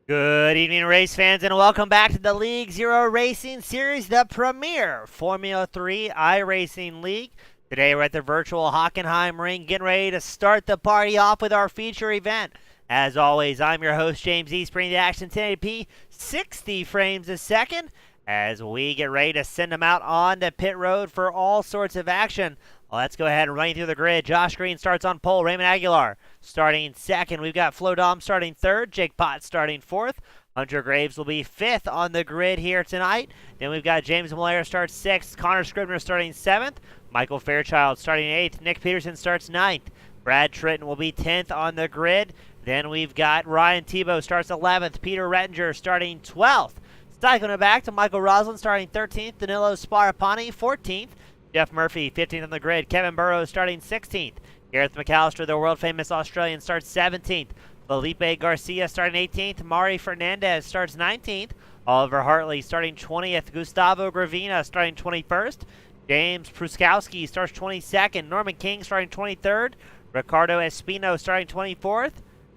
Good evening, race fans, and welcome back to the League Zero Racing Series, the premier Formula 3 iRacing League. Today we're at the virtual Hockenheim Ring, getting ready to start the party off with our feature event. As always, I'm your host, James East, bringing the action 1080p, 60 frames a second, as we get ready to send them out on the pit road for all sorts of action. Let's go ahead and run through the grid. Josh Green starts on pole. Raymond Aguilar starting second. We've got Flo Dom starting third. Jake Potts starting fourth. Hunter Graves will be fifth on the grid here tonight. Then we've got James Malaire starts sixth. Connor Scribner starting seventh. Michael Fairchild starting eighth. Nick Peterson starts ninth. Brad Trenton will be 10th on the grid. Then we've got Ryan Tebow starts 11th. Peter Rettinger starting 12th. Cycling it back to Michael Roslin starting 13th. Danilo Sparapani 14th. Jeff Murphy, 15th on the grid. Kevin Burrows starting 16th. Gareth McAllister, the world-famous Australian, starts 17th. Felipe Garcia starting 18th. Mari Fernandez starts 19th. Oliver Hartley starting 20th. Gustavo Gravina starting 21st. James Pruskowski starts 22nd. Norman King starting 23rd. Ricardo Espino starting 24th.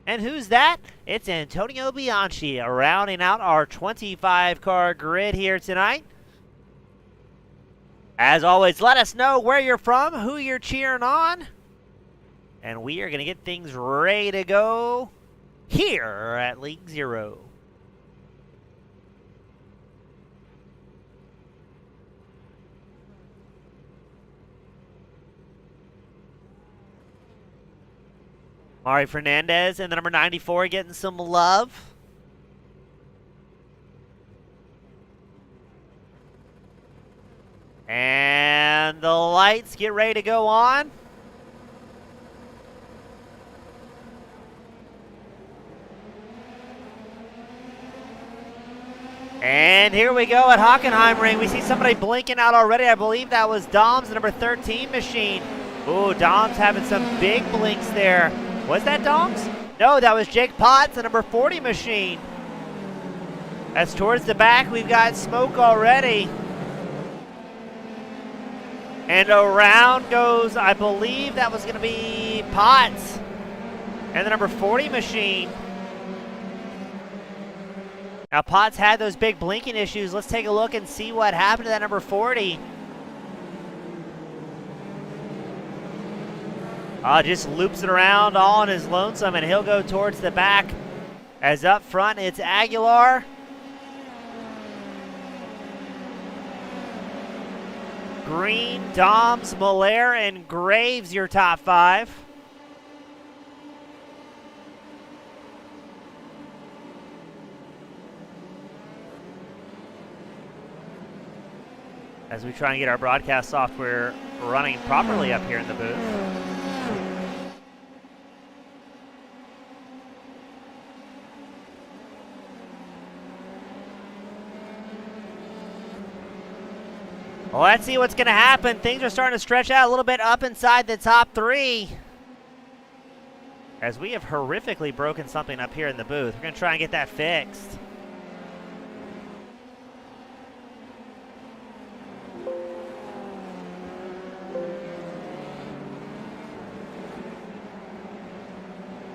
And who's that? It's Antonio Bianchi, rounding out our 25-car grid here tonight. As always, let us know where you're from, who you're cheering on, and we are going to get things ready to go here at League Zero. Mari Fernandez and the number 94 getting some love. And the lights get ready to go on. And here we go at Hockenheim Ring. We see somebody blinking out already. I believe that was Dom's number 13 machine. Ooh, Dom's having some big blinks there. Was that Dom's? No, that was Jake Potts, the number 40 machine. As towards the back, we've got smoke already. And around goes, I believe that was going to be Potts and the number 40 machine. Now, Potts had those big blinking issues. Let's take a look and see what happened to that number 40. Just loops it around all on his lonesome, and he'll go towards the back. As up front, it's Aguilar. Green, Doms, Malaire, and Graves, your top five. As we try and get our broadcast software running properly up here in the booth. Well, let's see what's going to happen. Things are starting to stretch out a little bit up inside the top three. As we have horrifically broken something up here in the booth. We're going to try and get that fixed.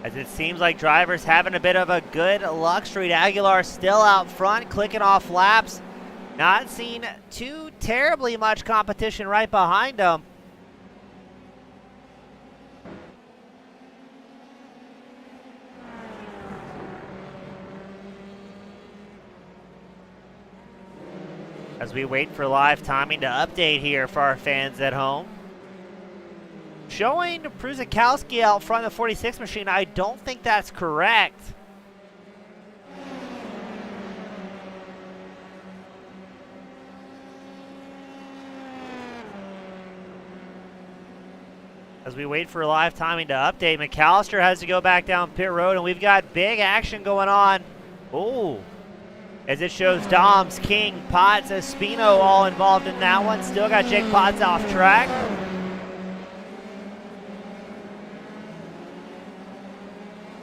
As it seems like drivers having a bit of a good luck streak. Aguilar still out front, clicking off laps. Not seeing too terribly much competition right behind him. As we wait for live timing to update here for our fans at home. Showing Pruskowski out front of the 46 machine, I don't think that's correct. As we wait for live timing to update, McAllister has to go back down pit road, and we've got big action going on. Ooh. As it shows Doms, King, Potts, Espino all involved in that one. Still got Jake Potts off track.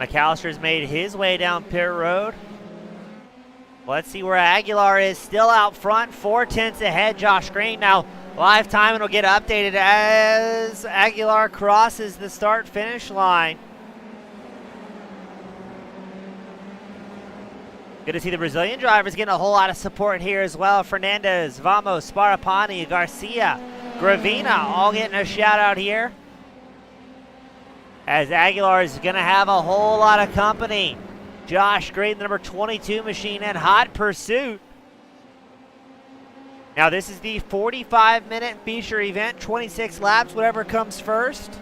McAllister's made his way down pit road. Let's see where Aguilar is. Still out front, 4/10 ahead. Josh Green now live timing will get updated as Aguilar crosses the start-finish line. Good to see the Brazilian drivers getting a whole lot of support here as well. Fernandez, Vamos, Sparapani, Garcia, Gravina all getting a shout out here. As Aguilar is going to have a whole lot of company. Josh Green, the number 22 machine, in hot pursuit. Now this is the 45-minute feature event, 26 laps, whatever comes first.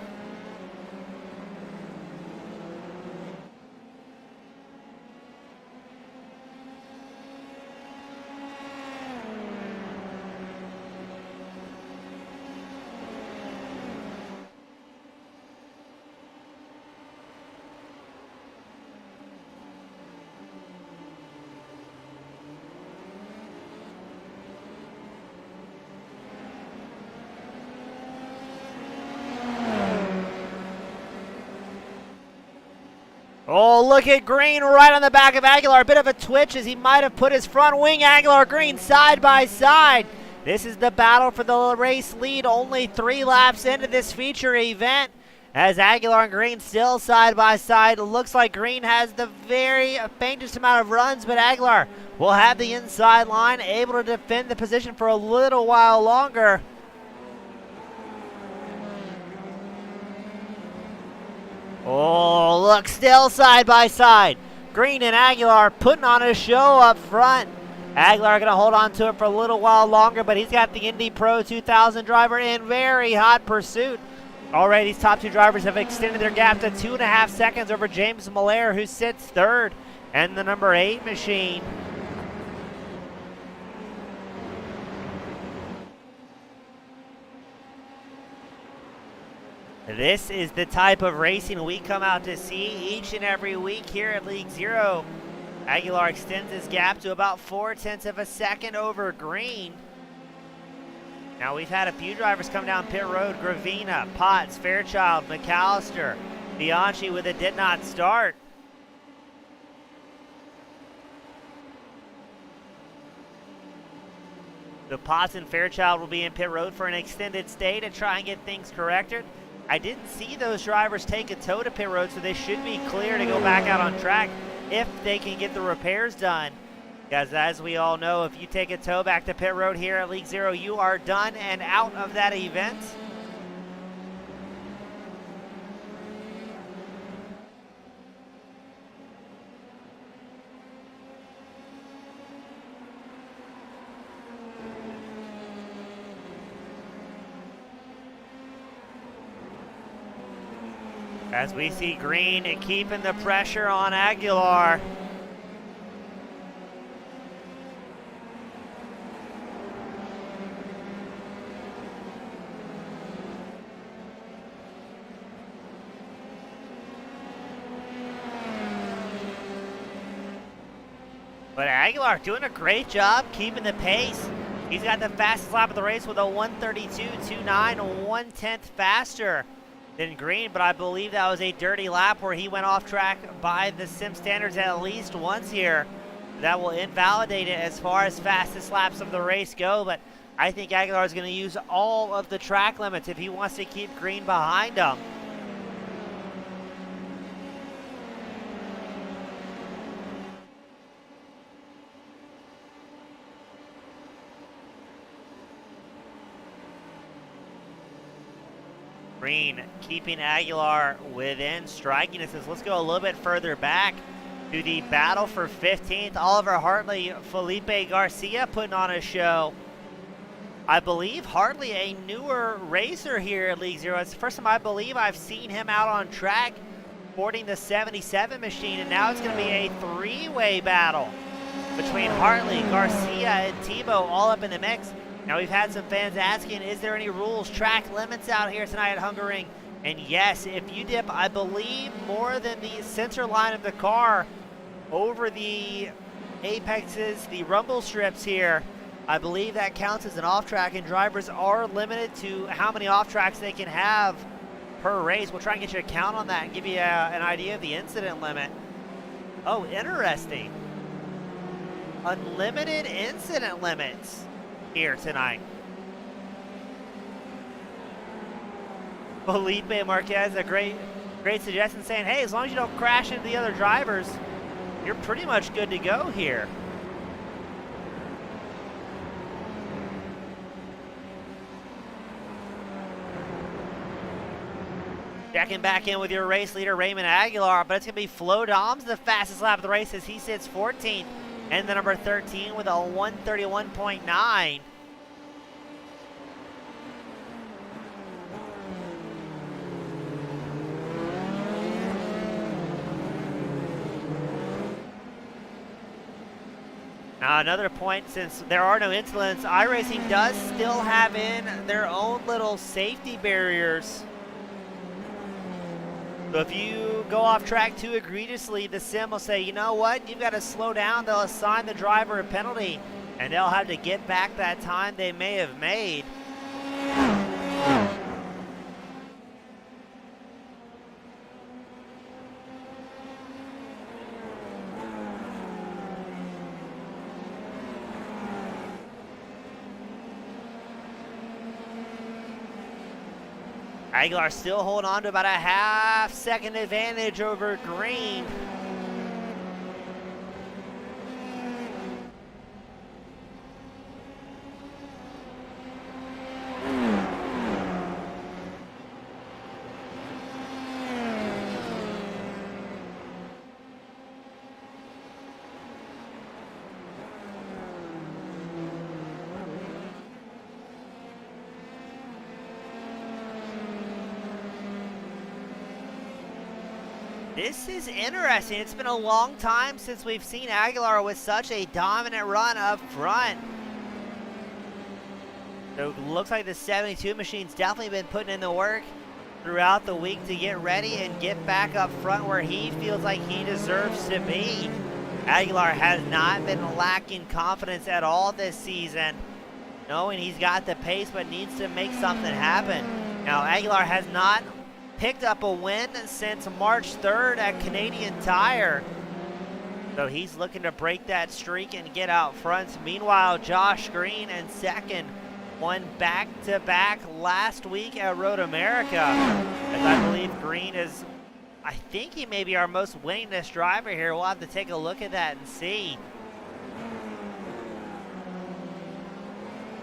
Oh, look at Green right on the back of Aguilar. A bit of a twitch as he might have put his front wing. Aguilar, Green side by side. This is the battle for the race lead. Only 3 laps into this feature event. As Aguilar and Green still side by side. It looks like Green has the very faintest amount of runs, but Aguilar will have the inside line, able to defend the position for a little while longer. Oh, look, still side by side. Green and Aguilar putting on a show up front. Aguilar going to hold on to it for a little while longer, but he's got the Indy Pro 2000 driver in very hot pursuit. Already, these top 2 drivers have extended their gap to 2.5 seconds over James Miller, who sits third, and the number 8 machine. This is the type of racing we come out to see each and every week here at League Zero. Aguilar extends his gap to about 0.4 of a second over Green. Now we've had a few drivers come down pit road. Gravina, Potts, Fairchild, McAllister, Bianchi with a did not start. The Potts and Fairchild will be in pit road for an extended stay to try and get things corrected. I didn't see those drivers take a tow to pit road, so they should be clear to go back out on track if they can get the repairs done. Because as we all know, if you take a tow back to pit road here at League Zero, you are done and out of that event. As we see Green keeping the pressure on Aguilar. But Aguilar doing a great job keeping the pace. He's got the fastest lap of the race with a 1:32.29, 1/10 faster than Green, but I believe that was a dirty lap where he went off track by the sim standards at least once here. That will invalidate it as far as fastest laps of the race go, but I think Aguilar is going to use all of the track limits if he wants to keep Green behind him. Green keeping Aguilar within striking distance. Let's go a little bit further back to the battle for 15th. Oliver Hartley, Felipe Garcia putting on a show. I believe Hartley a newer racer here at League Zero. It's the first time I believe I've seen him out on track sporting the 77 machine, and now it's going to be a 3-way battle between Hartley, Garcia, and Tebow all up in the mix. Now we've had some fans asking, is there any rules, track limits out here tonight at Hungaroring? And yes, if you dip, I believe, more than the center line of the car over the apexes, the rumble strips here, I believe that counts as an off-track, and drivers are limited to how many off-tracks they can have per race. We'll try and get you a count on that and give you an idea of the incident limit. Oh, interesting. Unlimited incident limits here tonight. Felipe Marquez, a great suggestion, saying, hey, as long as you don't crash into the other drivers, you're pretty much good to go here. Checking back in with your race leader, Raymond Aguilar, but it's going to be Flo Doms, the fastest lap of the race as he sits 14th, and the number 13 with a 131.9. Now another point, since there are no incidents, iRacing does still have in their own little safety barriers. So if you go off track too egregiously, the sim will say, you know what, you've got to slow down. They'll assign the driver a penalty, and they'll have to get back that time they may have made. Aguilar still holding on to about a half-second advantage over Green. This is interesting. It's been a long time since we've seen Aguilar with such a dominant run up front. So it looks like the 72 machine's definitely been putting in the work throughout the week to get ready and get back up front where he feels like he deserves to be. Aguilar has not been lacking confidence at all this season, knowing he's got the pace but needs to make something happen. Now, Aguilar has not picked up a win since March 3rd at Canadian Tire. So he's looking to break that streak and get out front. Meanwhile, Josh Green in second, won back-to-back last week at Road America. As I believe Green is, I think he may be our most winningest driver here. We'll have to take a look at that and see.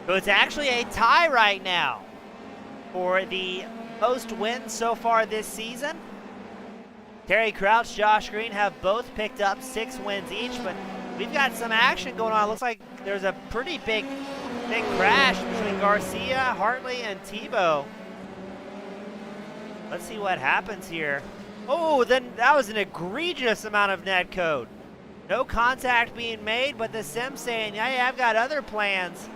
So it's actually a tie right now for the most wins so far this season. Terry Crouch, Josh Green have both picked up 6 wins each, but we've got some action going on. It looks like there's a pretty big crash between Garcia, Hartley, and Tebow. Let's see what happens here. Oh, then that was an egregious amount of net code. No contact being made, but the sim saying, yeah, I've got other plans.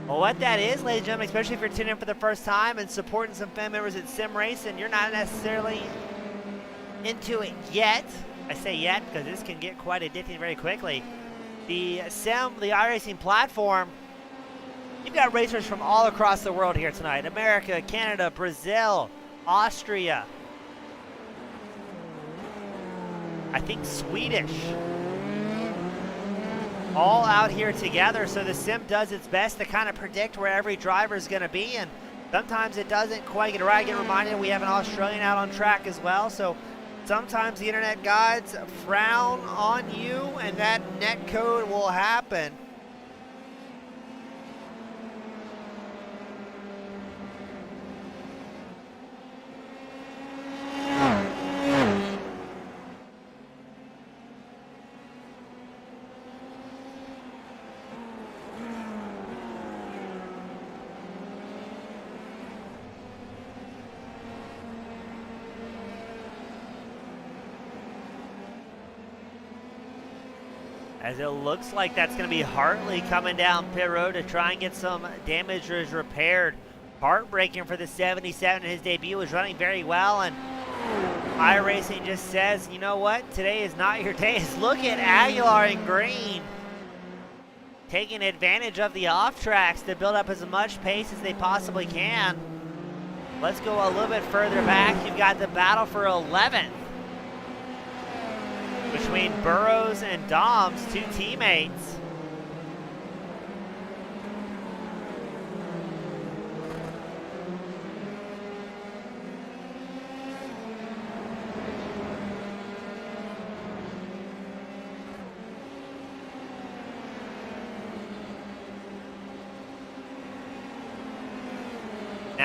Well, what that is, ladies and gentlemen, especially if you're tuning in for the first time and supporting some fan members at Sim Racing, you're not necessarily into it yet. I say yet because this can get quite addicting very quickly. The iRacing platform, you've got racers from all across the world here tonight. America, Canada, Brazil, Austria. I think Swedish. All out here together, so the sim does its best to kind of predict where every driver is going to be, and sometimes it doesn't quite get right. Get reminded we have an Australian out on track as well, so sometimes the internet guides frown on you and that net code will happen. As it looks like that's going to be Hartley coming down pit road to try and get some damages repaired. Heartbreaking for the 77 in his debut, was running very well, and iRacing just says, you know what, today is not your day. Look at Aguilar and Green taking advantage of the off tracks to build up as much pace as they possibly can. Let's go a little bit further back. You've got the battle for 11th. Between Burrows and Doms, 2 teammates.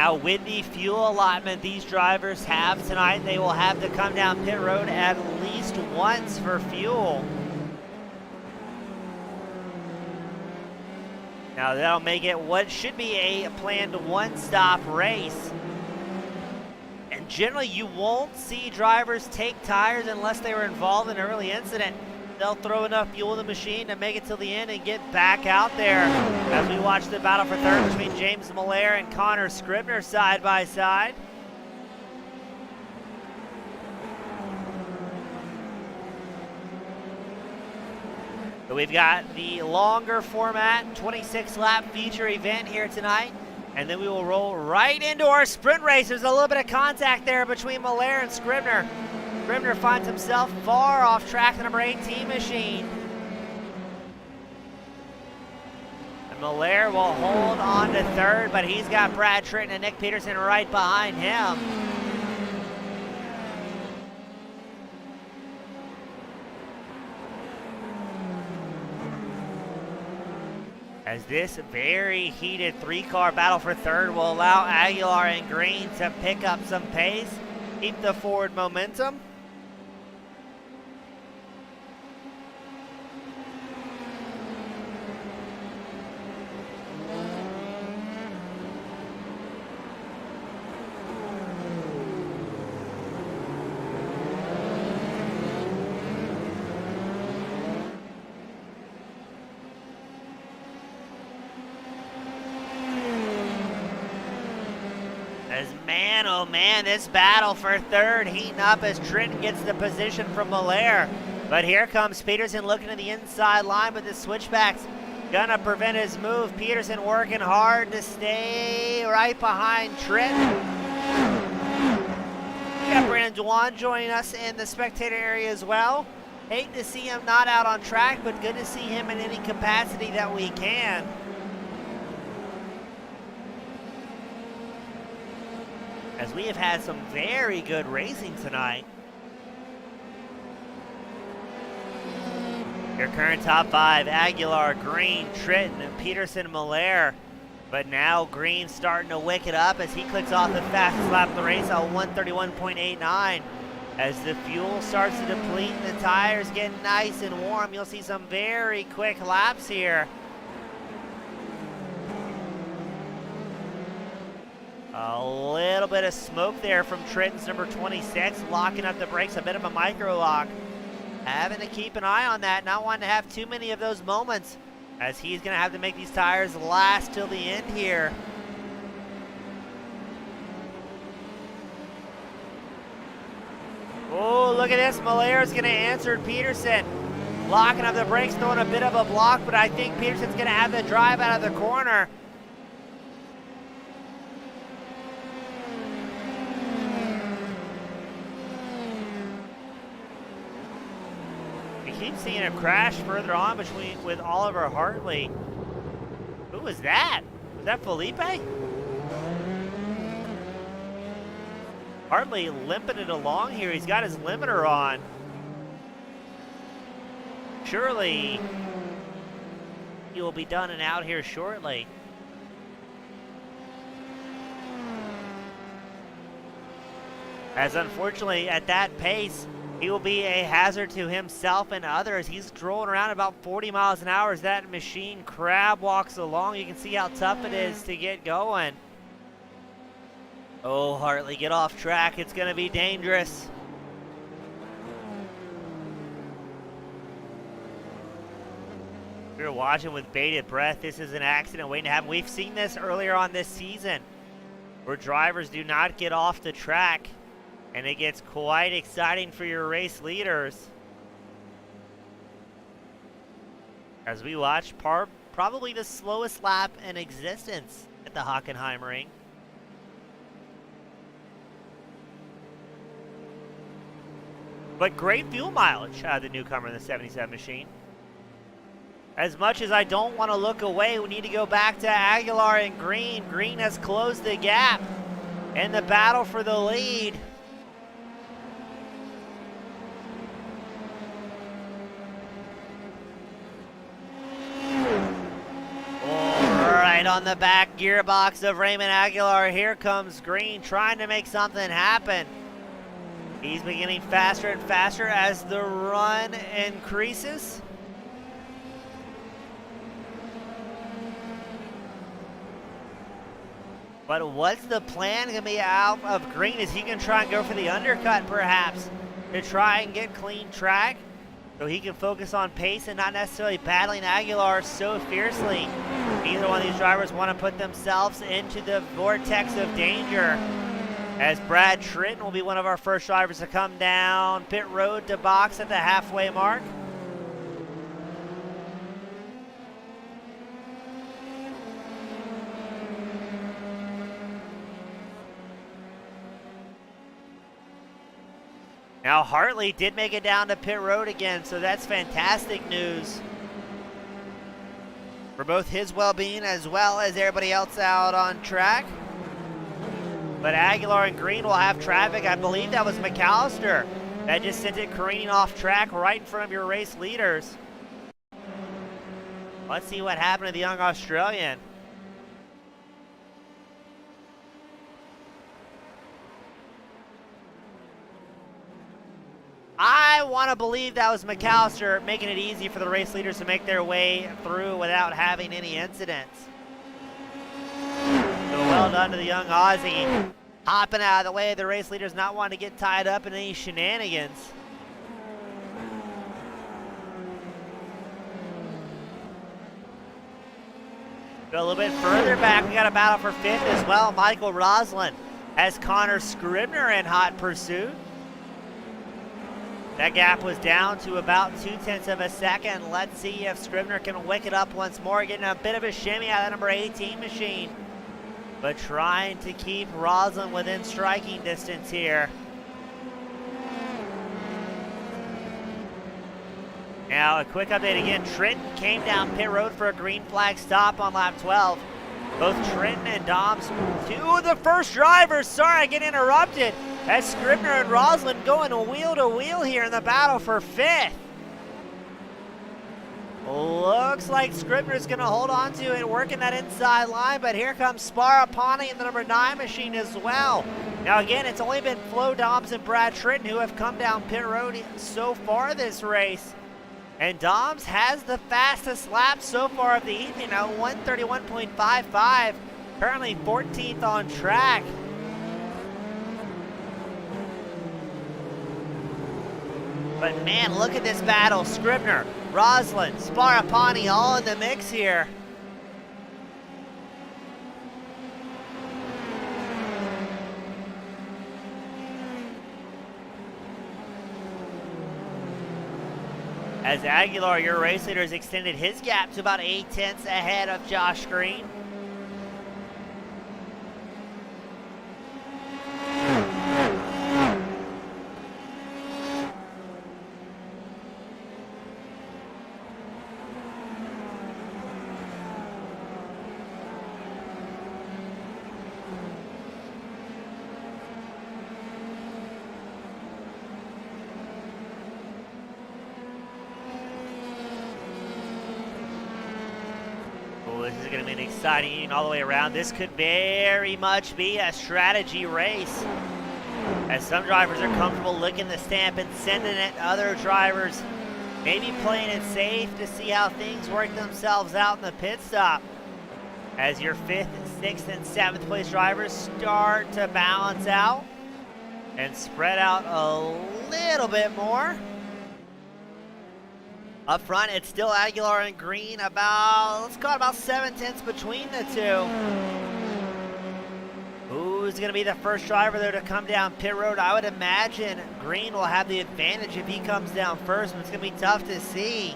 Now with the fuel allotment these drivers have tonight, they will have to come down pit road at least once for fuel. Now that'll make it what should be a planned one-stop race. And generally you won't see drivers take tires unless they were involved in an early incident. They'll throw enough fuel in the machine to make it till the end and get back out there. As we watch the battle for third between James Miller and Connor Scribner side by side. So we've got the longer format 26 lap feature event here tonight. And then we will roll right into our sprint race. There's a little bit of contact there between Miller and Scribner. Scribner finds himself far off track, the number 18 machine. And Miller will hold on to third, but he's got Brad Trenton and Nick Peterson right behind him. As this very heated three-car battle for third will allow Aguilar and Green to pick up some pace, keep the forward momentum. Man, oh man, this battle for third heating up as Trenton gets the position from Miller. But here comes Peterson looking to the inside line, but the switchback's gonna prevent his move. Peterson working hard to stay right behind Trenton. We got Brandon Dwan joining us in the spectator area as well. Hate to see him not out on track, but good to see him in any capacity that we can. As we have had some very good racing tonight. Your current top five: Aguilar, Green, Trenton, Peterson, Miller. But now Green starting to wick it up as he clicks off the fastest lap of the race at 1:31.89. As the fuel starts to deplete and the tires get nice and warm, you'll see some very quick laps here. A little bit of smoke there from Trenton's number 26, locking up the brakes, a bit of a micro lock. Having to keep an eye on that, not wanting to have too many of those moments, as he's going to have to make these tires last till the end here. Oh, look at this. Miller's going to answer Peterson. Locking up the brakes, throwing a bit of a block, but I think Peterson's going to have the drive out of the corner. Keep seeing a crash further on with Oliver Hartley. Who was that? Was that Felipe? Hartley limping it along here. He's got his limiter on. Surely he will be done and out here shortly. As unfortunately at that pace, he will be a hazard to himself and others. He's strolling around about 40 miles an hour as that machine crab walks along. You can see how tough it is to get going. Oh, Hartley, get off track. It's going to be dangerous. We're watching with bated breath. This is an accident waiting to happen. We've seen this earlier on this season where drivers do not get off the track. And it gets quite exciting for your race leaders. As we watch probably the slowest lap in existence at the Hockenheim Ring. But great fuel mileage out of the newcomer in the 77 machine. As much as I don't want to look away, we need to go back to Aguilar and Green. Green has closed the gap in the battle for the lead. Right on the back gearbox of Raymond Aguilar. Here comes Green trying to make something happen. He's beginning faster and faster as the run increases. But what's the plan going to be out of Green? Is he going to try and go for the undercut perhaps to try and get clean track so he can focus on pace and not necessarily battling Aguilar so fiercely? Neither one of these drivers want to put themselves into the vortex of danger, as Brad Trenton will be one of our first drivers to come down pit road to box at the halfway mark. Now Hartley did make it down to pit road again, so that's fantastic news for both his well-being as well as everybody else out on track. But Aguilar and Green will have traffic. I believe that was McAllister that just sent it careening off track right in front of your race leaders. Let's see what happened to the young Australian. I want to believe that was McAllister, making it easy for the race leaders to make their way through without having any incidents. So well done to the young Aussie, hopping out of the way of the race leaders, not wanting to get tied up in any shenanigans. Go a little bit further back, we got a battle for fifth as well. Michael Roslin has Connor Scribner in hot pursuit. That gap was down to about 0.2 of a second. Let's see if Scribner can wick it up once more, getting a bit of a shimmy out of the number 18 machine, but trying to keep Roslin within striking distance here. Now a quick update again. Trenton came down pit road for a green flag stop on lap 12. Both Trenton and Doms, two of the first drivers, sorry I get interrupted, as Scribner and Roslin going wheel to wheel here in the battle for fifth. Looks like Scribner's going to hold on to it, working that inside line, but here comes Sparapani in the number 9 machine as well. Now again, it's only been Flo Doms and Brad Trenton who have come down pit road so far this race. And Doms has the fastest lap so far of the evening, now 1:31.55, currently 14th on track. But man, look at this battle. Scribner, Roslin, Sparapani all in the mix here. As Aguilar, your race leader, has extended his gap to about 0.8 ahead of Josh Green. This is going to be an exciting all the way around. This could very much be a strategy race, as some drivers are comfortable licking the stamp and sending it. Other drivers maybe playing it safe to see how things work themselves out in the pit stop, as your 5th, 6th, and 7th place drivers start to balance out and spread out a little bit more. Up front, it's still Aguilar and Green, about, let's call it about 0.7 between the two. Who's going to be the first driver there to come down pit road? I would imagine Green will have the advantage if he comes down first, but it's going to be tough to see.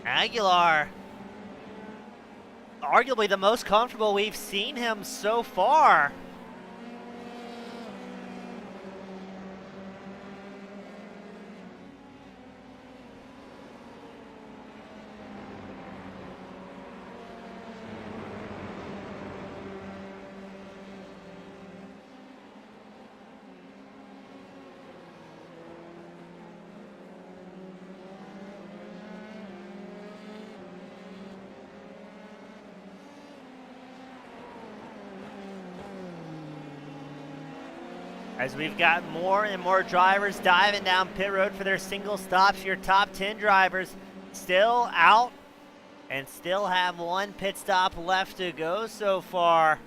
Aguilar, arguably the most comfortable we've seen him so far. As we've got more and more drivers diving down pit road for their single stops. Your top 10 drivers still out and still have one pit stop left to go so far.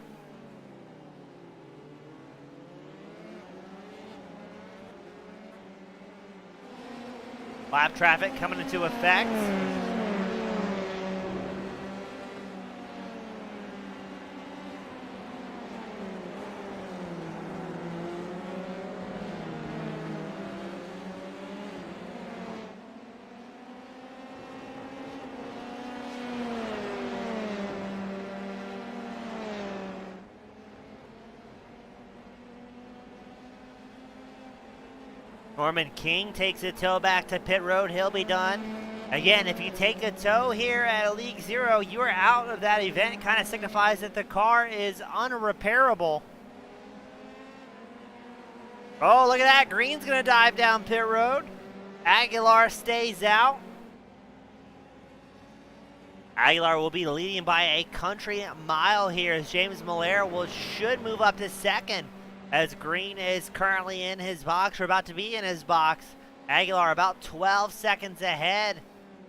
Lap traffic coming into effect. Norman King takes a tow back to pit road. He'll be done. Again, if you take a tow here at League Zero, you are out of that event. Kind of signifies that the car is unrepairable. Oh, look at that. Green's going to dive down pit road. Aguilar stays out. Aguilar will be leading by a country mile here as James Miller should move up to second. As Green is currently in his box, or about to be in his box. Aguilar about 12 seconds ahead.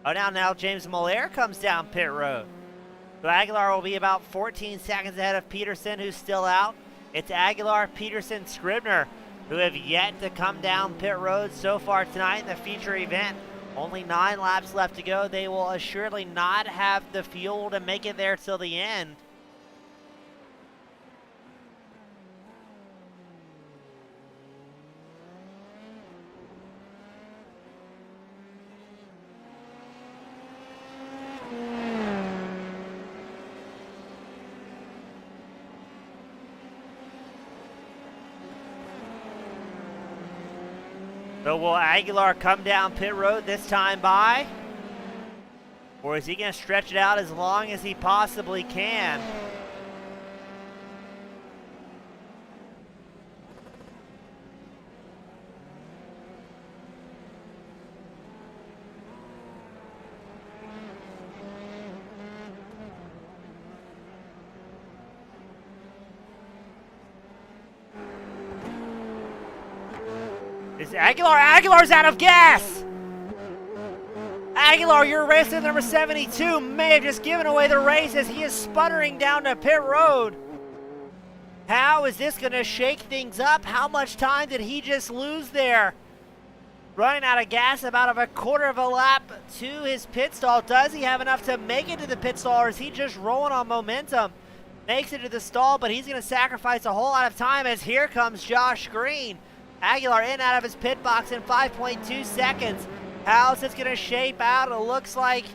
Oh, now James Miller comes down pit road. So Aguilar will be about 14 seconds ahead of Peterson, who's still out. It's Aguilar, Peterson, Scribner, who have yet to come down pit road so far tonight in the feature event. Only 9 laps left to go. They will assuredly not have the fuel to make it there till the end. So will Aguilar come down pit road this time by? Or is he going to stretch it out as long as he possibly can? Is Aguilar's out of gas! Aguilar, your racer number 72, may have just given away the race as he is sputtering down to pit road. How is this going to shake things up? How much time did he just lose there? Running out of gas about a quarter of a lap to his pit stall. Does he have enough to make it to the pit stall, or is he just rolling on momentum? Makes it to the stall, but he's going to sacrifice a whole lot of time as here comes Josh Green. Aguilar in out of his pit box in 5.2 seconds. How's this going to shape out? It looks like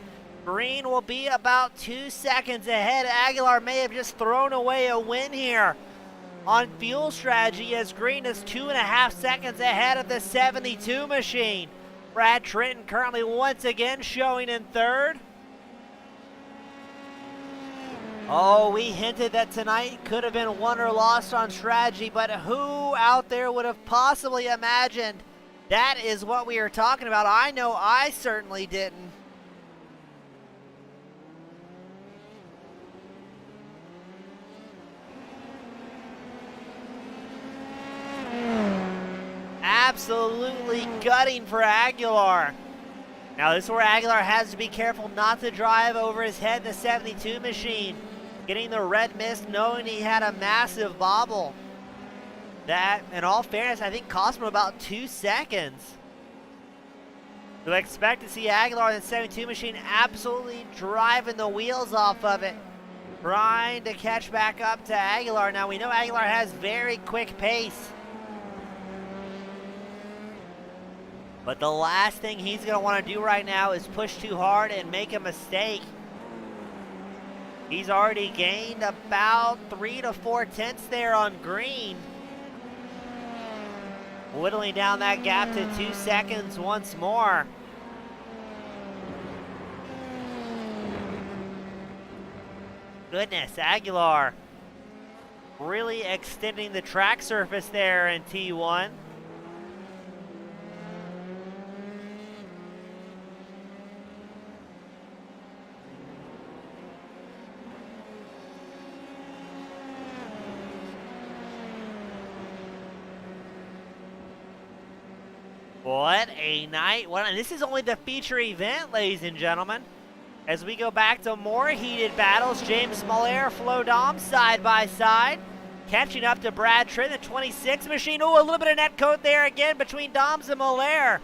Green will be about 2 seconds ahead. Aguilar may have just thrown away a win here on fuel strategy as Green is 2.5 seconds ahead of the 72 machine. Brad Trenton currently once again showing in third. Oh, we hinted that tonight could have been won or lost on strategy, but who out there would have possibly imagined that is what we are talking about? I know I certainly didn't. Absolutely gutting for Aguilar. Now this is where Aguilar has to be careful not to drive over his head in the 72 machine. Getting the red mist, knowing he had a massive bobble. That, in all fairness, I think cost him about 2 seconds. So expect to see Aguilar in the 72 machine absolutely driving the wheels off of it. Trying to catch back up to Aguilar. Now we know Aguilar has very quick pace. But the last thing he's going to want to do right now is push too hard and make a mistake. He's already gained about 3 to 4 tenths there on Green. Whittling down that gap to 2 seconds once more. Goodness, Aguilar really extending the track surface there in T1. What a night. And this is only the feature event, ladies and gentlemen. As we go back to more heated battles, James Molaire, Flo Dom side by side. Catching up to Brad Trenton, the 26 machine. Oh, a little bit of net code there again between Doms and Molaire.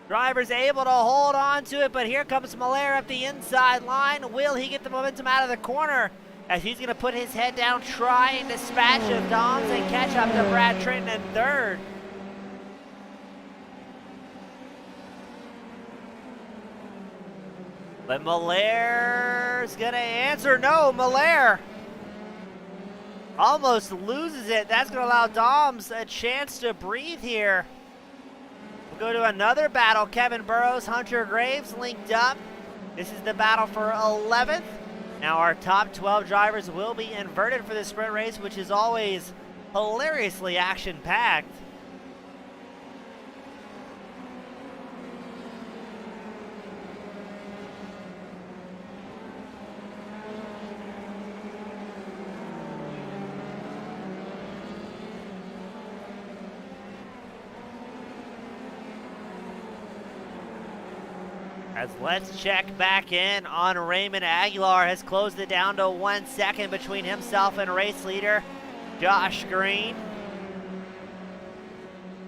Driver's able to hold on to it, but here comes Molaire up the inside line. Will he get the momentum out of the corner as he's going to put his head down, try and dispatch of Doms and catch up to Brad Trenton in third. But Molaire's going to answer. No, Molaire almost loses it. That's going to allow Doms a chance to breathe here. We'll go to another battle. Kevin Burrows, Hunter Graves linked up. This is the battle for 11th. Now our top 12 drivers will be inverted for the sprint race, which is always hilariously action-packed. As let's check back in on Raymond Aguilar. Has closed it down to 1 second between himself and race leader Josh Green.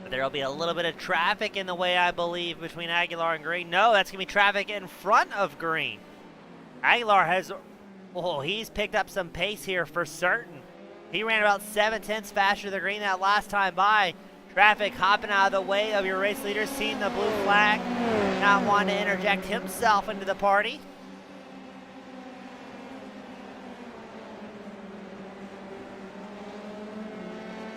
But there'll be a little bit of traffic in the way, I believe, between Aguilar and Green. No, that's going to be traffic in front of Green. Aguilar has, he's picked up some pace here for certain. He ran about 7/10 faster than Green that last time by. Traffic hopping out of the way of your race leader, seeing the blue flag, not wanting to interject himself into the party.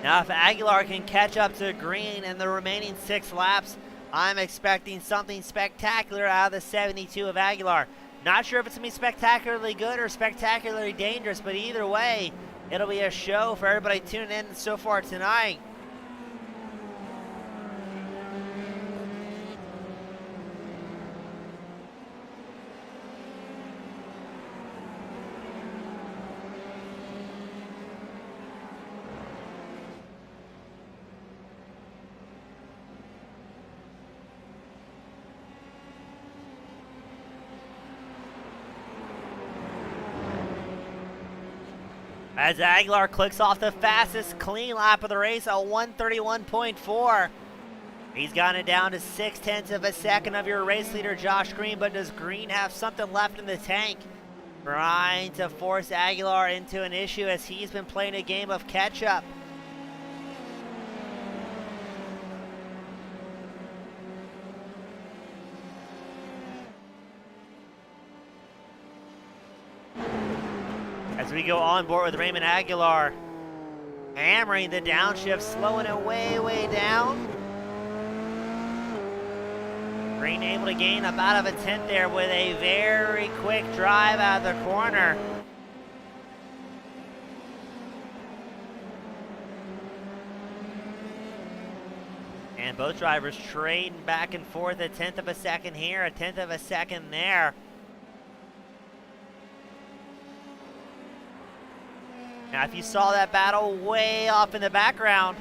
Now if Aguilar can catch up to Green in the remaining 6 laps, I'm expecting something spectacular out of the 72 of Aguilar. Not sure if it's going to be spectacularly good or spectacularly dangerous, but either way, it'll be a show for everybody tuning in so far tonight. As Aguilar clicks off the fastest clean lap of the race at 1:31.4. He's gotten it down to 0.6 of a second of your race leader, Josh Green, but does Green have something left in the tank? Trying to force Aguilar into an issue as he's been playing a game of catch-up. As we go on board with Raymond Aguilar, hammering the downshift, slowing it way down. Green able to gain about of a 10th there with a very quick drive out of the corner. And both drivers trading back and forth, a 10th of a second here, a 10th of a second there. Now, if you saw that battle way off in the background,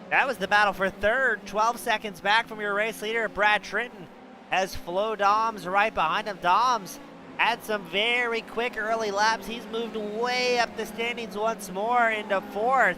that was the battle for third, 12 seconds back from your race leader, Brad Trenton, has Flo Doms right behind him. Doms had some very quick early laps. He's moved way up the standings once more into fourth.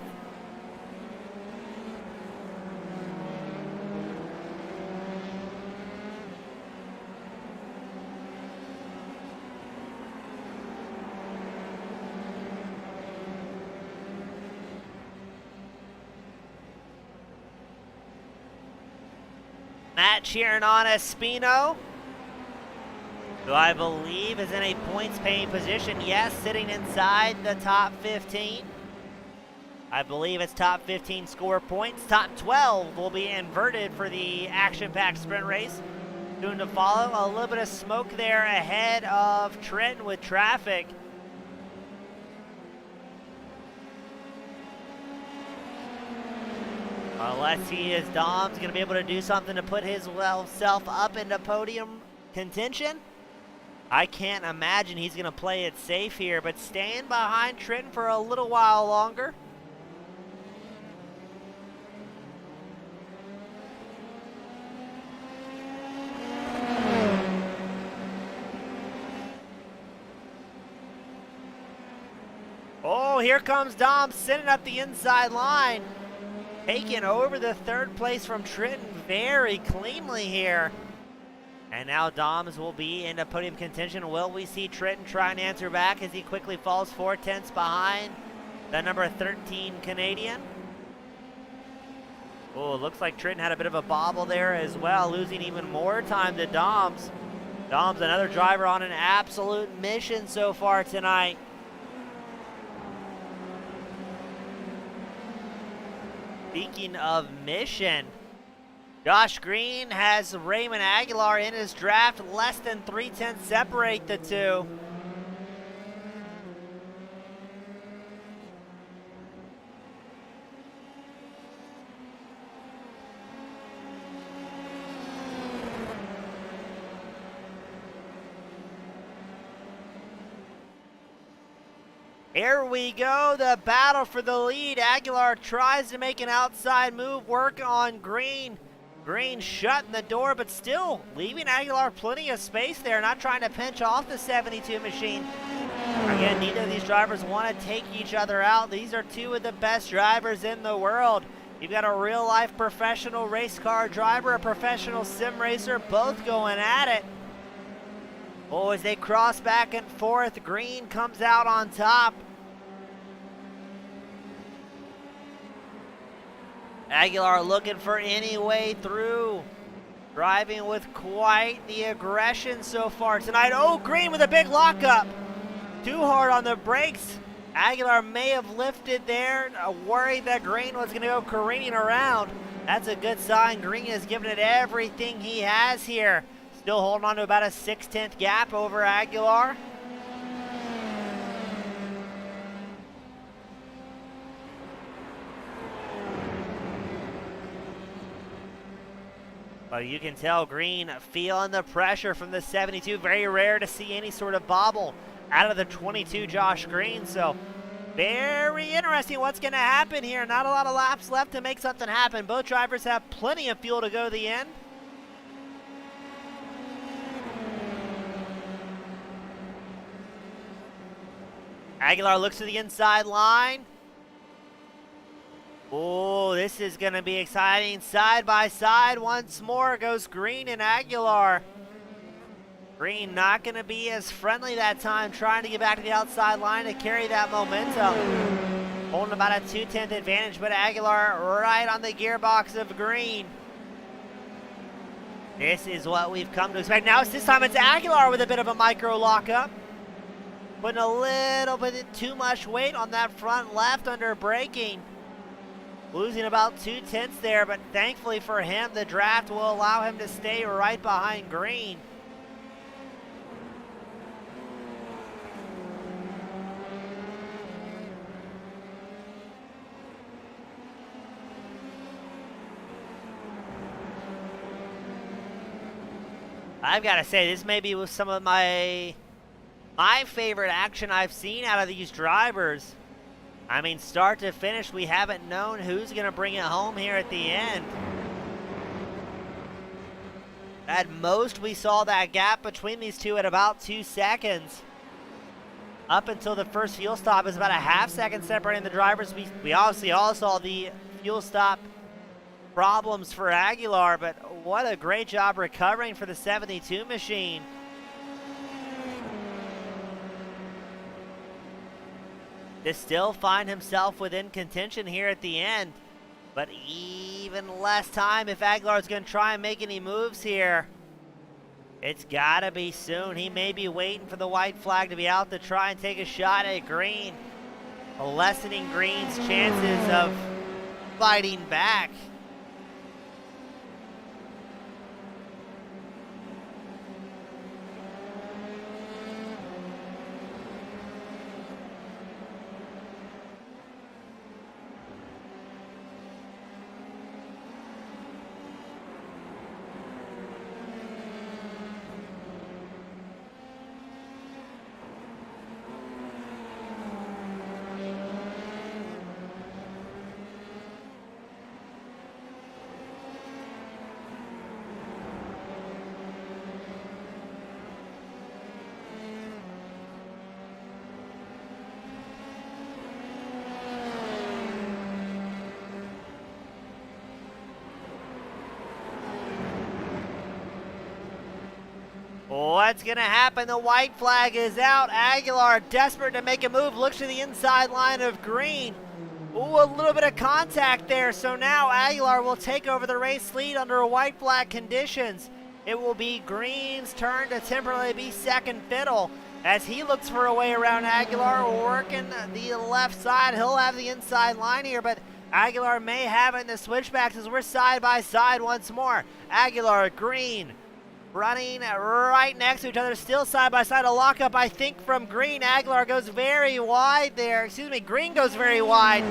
Matt cheering on Espino, who I believe is in a points-paying position. Yes, sitting inside the top 15. I believe it's top 15 score points. Top 12 will be inverted for the action-packed sprint race. Soon to follow. A little bit of smoke there ahead of Trenton with traffic. Let's see, is Dom's going to be able to do something to put his self up into podium contention? I can't imagine he's going to play it safe here, but staying behind Trenton for a little while longer. here comes Dom sending up the inside line. Taking over the third place from Trenton very cleanly here. And now Doms will be in the podium contention. Will we see Trenton try and answer back as he quickly falls 4/10 behind the number 13 Canadian? Oh, looks like Trenton had a bit of a bobble there as well, losing even more time to Doms. Doms, another driver on an absolute mission so far tonight. Speaking of mission, Josh Green has Raymond Aguilar in his draft. Less than 3/10 separate the two. Here we go, the battle for the lead. Aguilar tries to make an outside move, work on Green. Green shutting the door, but still leaving Aguilar plenty of space there, not trying to pinch off the 72 machine. Again, neither of these drivers want to take each other out. These are two of the best drivers in the world. You've got a real-life professional race car driver, a professional sim racer, both going at it. Oh, as they cross back and forth, Green comes out on top. Aguilar looking for any way through. Driving with quite the aggression so far tonight. Oh, Green with a big lockup. Too hard on the brakes. Aguilar may have lifted there, worried that Green was going to go careening around. That's a good sign. Green has given it everything he has here. Still holding on to about a 6/10 gap over Aguilar. But you can tell Green feeling the pressure from the 72. Very rare to see any sort of bobble out of the 22 Josh Green. So very interesting what's going to happen here. Not a lot of laps left to make something happen. Both drivers have plenty of fuel to go to the end. Aguilar looks to the inside line. Oh, this is going to be exciting. Side by side once more goes Green and Aguilar. Green not going to be as friendly that time, trying to get back to the outside line to carry that momentum. Holding about a 2/10 advantage, but Aguilar right on the gearbox of Green. This is what we've come to expect. Now this time it's Aguilar with a bit of a micro lockup. Putting a little bit too much weight on that front left under braking. Losing about 2/10 there, but thankfully for him, the draft will allow him to stay right behind Green. I've got to say, this may be some of my favorite action I've seen out of these drivers. I mean, start to finish, we haven't known who's going to bring it home here at the end. At most, we saw that gap between these two at about 2 seconds. Up until the first fuel stop is about a half second separating the drivers. We obviously all saw the fuel stop problems for Aguilar, but what a great job recovering for the 72 machine. To still find himself within contention here at the end. But even less time if Aguilar's going to try and make any moves here. It's got to be soon. He may be waiting for the white flag to be out to try and take a shot at Green. Lessening Green's chances of fighting back. What's going to happen? The white flag is out. Aguilar, desperate to make a move, looks to the inside line of green. Ooh, a little bit of contact there. So now Aguilar will take over the race lead under white flag conditions. It will be green's turn to temporarily be second fiddle as he looks for a way around Aguilar, working the left side. He'll have the inside line here, but Aguilar may have it in the switchbacks as we're side by side once more. Aguilar, green, running right next to each other, still side by side. A lockup, I think, from green. Aguilar goes very wide there. Excuse me, green goes very wide.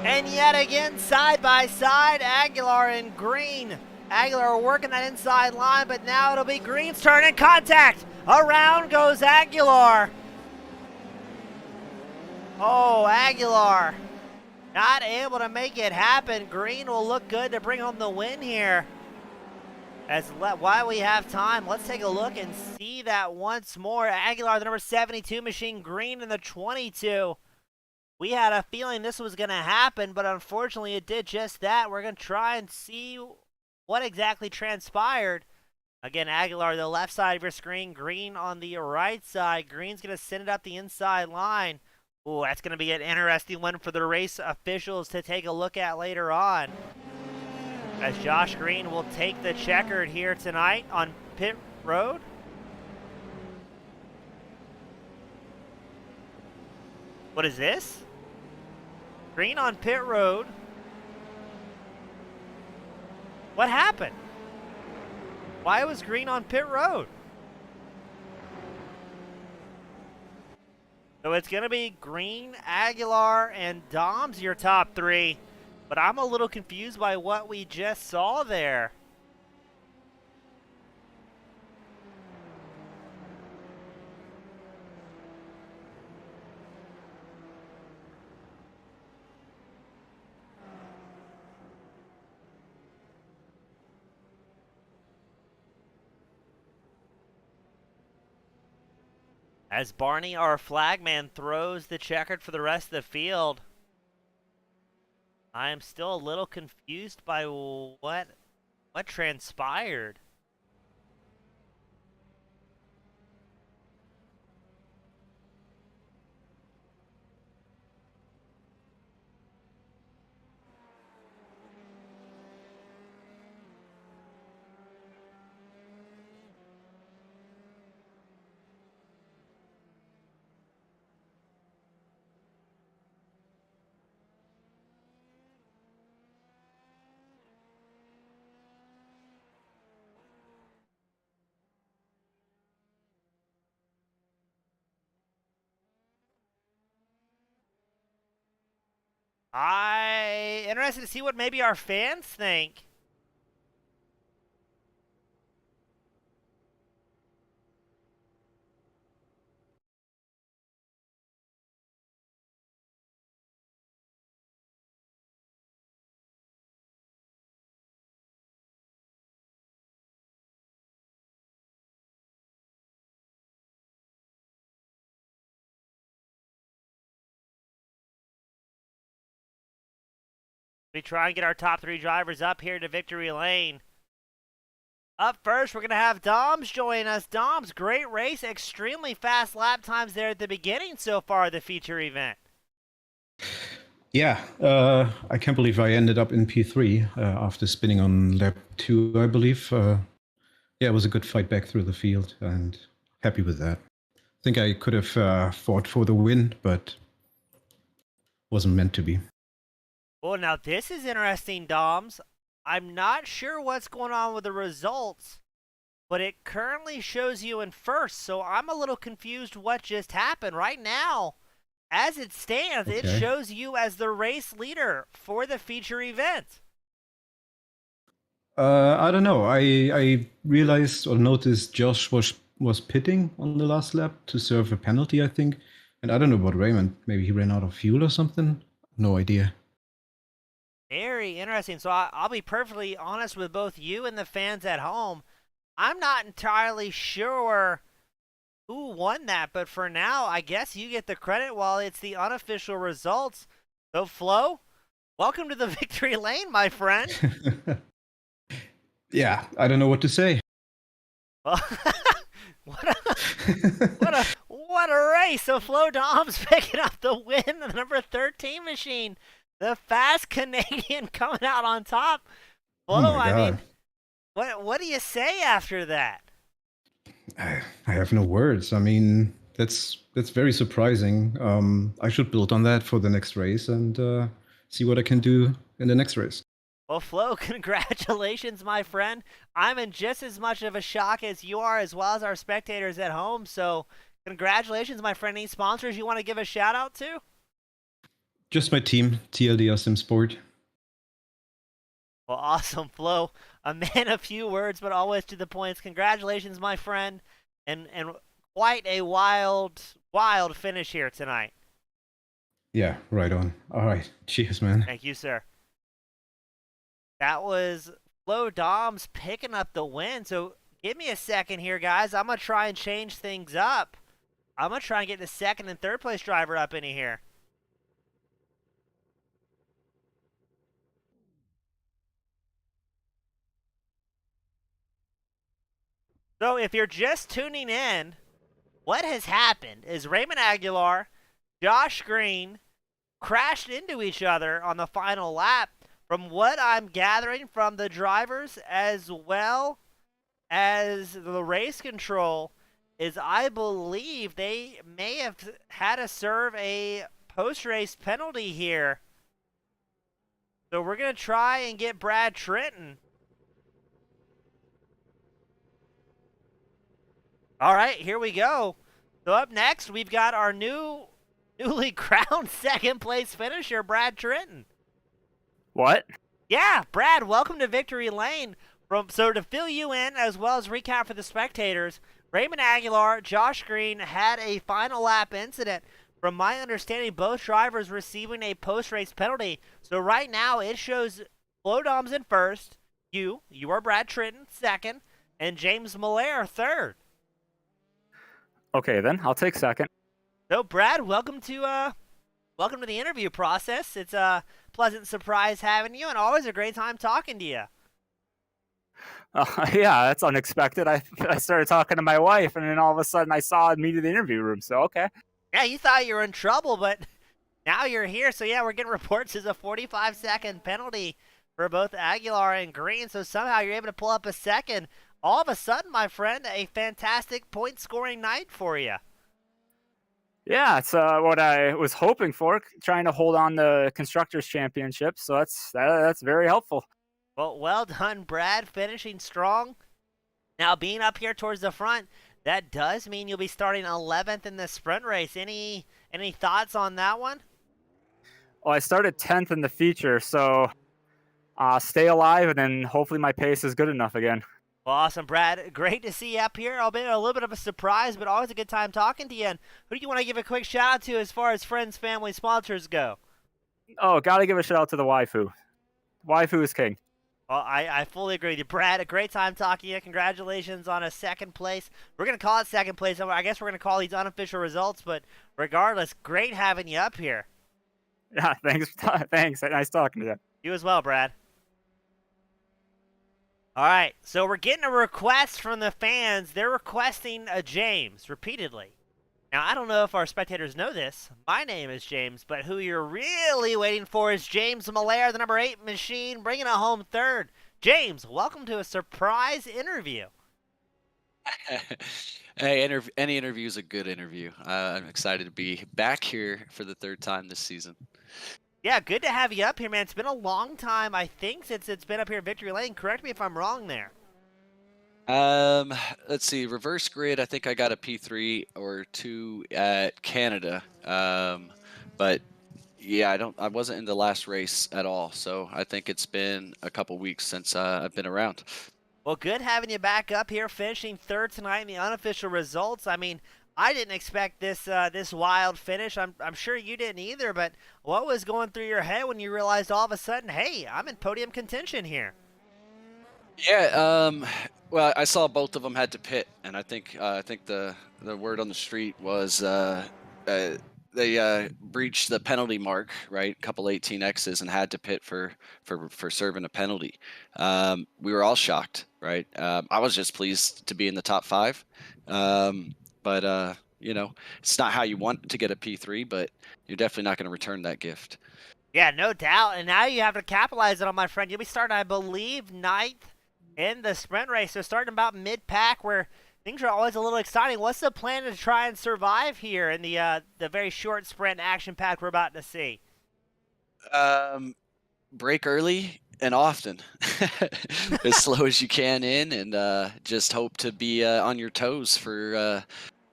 And yet again, side by side, Aguilar and green. Aguilar working that inside line, but now it'll be green's turn and contact. Around goes Aguilar. Oh, Aguilar not able to make it happen. Green will look good to bring home the win here. While we have time, let's take a look and see that once more. Aguilar, the number 72 machine, green in the 22. We had a feeling this was going to happen, but unfortunately it did just that. We're going to try and see what exactly transpired. Again, Aguilar, the left side of your screen, green on the right side. Green's going to send it up the inside line. Ooh, that's going to be an interesting one for the race officials to take a look at later on, as Josh Green will take the checkered here tonight on pit road. What is this? Green on pit road. What happened? Why was green on pit road? So it's going to be Green, Aguilar, and Dom's your top three. But I'm a little confused by what we just saw there. As Barney, our flagman, throws the checkered for the rest of the field. I am still a little confused by what transpired. Interested to see what maybe our fans think. We try and get our top three drivers up here to victory lane. Up first, we're going to have Doms join us. Doms, great race, extremely fast lap times there at the beginning so far, the feature event. Yeah, I can't believe I ended up in P3 after spinning on lap 2, I believe. Yeah, it was a good fight back through the field, and happy with that. I think I could have fought for the win, but wasn't meant to be. Well, now this is interesting, Doms. I'm not sure what's going on with the results, but it currently shows you in first, so I'm a little confused what just happened. Right now, as it stands, Okay. It shows you as the race leader for the feature event. I don't know. I realized or noticed Josh was pitting on the last lap to serve a penalty, I think. And I don't know about Raymond. Maybe he ran out of fuel or something. No idea. Very interesting. So I'll be perfectly honest with both you and the fans at home. I'm not entirely sure who won that, but for now, I guess you get the credit while it's the unofficial results. So, Flo, welcome to the victory lane, my friend. Yeah, I don't know what to say. Well, what a race! So Flo Dom's picking up the win. The number 13 machine, the fast Canadian coming out on top. Oh Flo, my I God. mean, what do you say after that? I have no words. I mean, that's very surprising. I should build on that for the next race and see what I can do in the next race. Well, Flo, congratulations, my friend. I'm in just as much of a shock as you are, as well as our spectators at home. So, congratulations, my friend. Any sponsors you want to give a shout out to? Just my team, TLDR Sim Sport. Well, awesome, Flo. A man of few words, but always to the points. Congratulations, my friend, and quite a wild finish here tonight. Yeah, right on. All right. Cheers, man. Thank you, sir. That was Flo Doms picking up the win. So give me a second here, guys. I'm gonna try and change things up. I'm gonna try and get the second and third place driver up in here. So if you're just tuning in, what has happened is Raymond Aguilar, Josh Green crashed into each other on the final lap. From what I'm gathering from the drivers as well as the race control, is I believe they may have had to serve a post-race penalty here. So we're going to try and get Brad Trenton. All right, here we go. So up next, we've got our newly crowned second place finisher, Brad Trenton. What? Yeah, Brad, welcome to Victory Lane. So to fill you in, as well as recap for the spectators, Raymond Aguilar, Josh Green had a final lap incident. From my understanding, both drivers receiving a post-race penalty. So right now, it shows Flo Doms in first, you are Brad Trenton second, and James Malaire third. Okay, then I'll take second. So Brad, welcome to the interview process. It's a pleasant surprise having you, and always a great time talking to you. Yeah, that's unexpected. I started talking to my wife, and then all of a sudden I saw me in the interview room. So okay. Yeah, you thought you were in trouble, but now you're here. So yeah, we're getting reports as a 45-second penalty for both Aguilar and Green. So somehow you're able to pull up a second. All of a sudden, my friend, a fantastic point-scoring night for you. Yeah, it's what I was hoping for, trying to hold on the Constructors' Championship. So that's very helpful. Well done, Brad, finishing strong. Now, being up here towards the front, that does mean you'll be starting 11th in the sprint race. Any thoughts on that one? Well, I started 10th in the feature, so stay alive, and then hopefully my pace is good enough again. Well, awesome, Brad. Great to see you up here. I'll be a little bit of a surprise, but always a good time talking to you. And who do you want to give a quick shout out to as far as friends, family, sponsors go? Oh, gotta give a shout out to the waifu. Waifu is king. Well, I fully agree with you. Brad, a great time talking to you. Congratulations on a second place. We're going to call it second place. I guess we're going to call these unofficial results, but regardless, great having you up here. Yeah, thanks. Thanks. Nice talking to you. You as well, Brad. All right, so we're getting a request from the fans. They're requesting a James repeatedly. Now, I don't know if our spectators know this. My name is James, but who you're really waiting for is James Malaire, the number 8 machine, bringing it home third. James, welcome to a surprise interview. Hey, any interview is a good interview. I'm excited to be back here for the third time this season. Yeah, good to have you up here, man. It's been a long time, I think, since it's been up here in Victory Lane. Correct me if I'm wrong there. Let's see. Reverse grid. I think I got a P3 or 2 at Canada. But yeah, I wasn't in the last race at all. So I think it's been a couple weeks since I've been around. Well, good having you back up here, finishing third tonight in the unofficial results. I mean, I didn't expect this wild finish. I'm sure you didn't either. But what was going through your head when you realized all of a sudden, hey, I'm in podium contention here? Yeah. Well, I saw both of them had to pit, and I think the word on the street was they breached the penalty mark, right? A couple 18Xs and had to pit for serving a penalty. We were all shocked, right? I was just pleased to be in the top 5. But you know, it's not how you want to get a P3, but you're definitely not going to return that gift. Yeah, no doubt. And now you have to capitalize it on, my friend. You'll be starting, I believe, 9th in the sprint race. So starting about mid-pack where things are always a little exciting. What's the plan to try and survive here in the very short sprint action pack we're about to see? Break early and often, as slow as you can in, and just hope to be on your toes for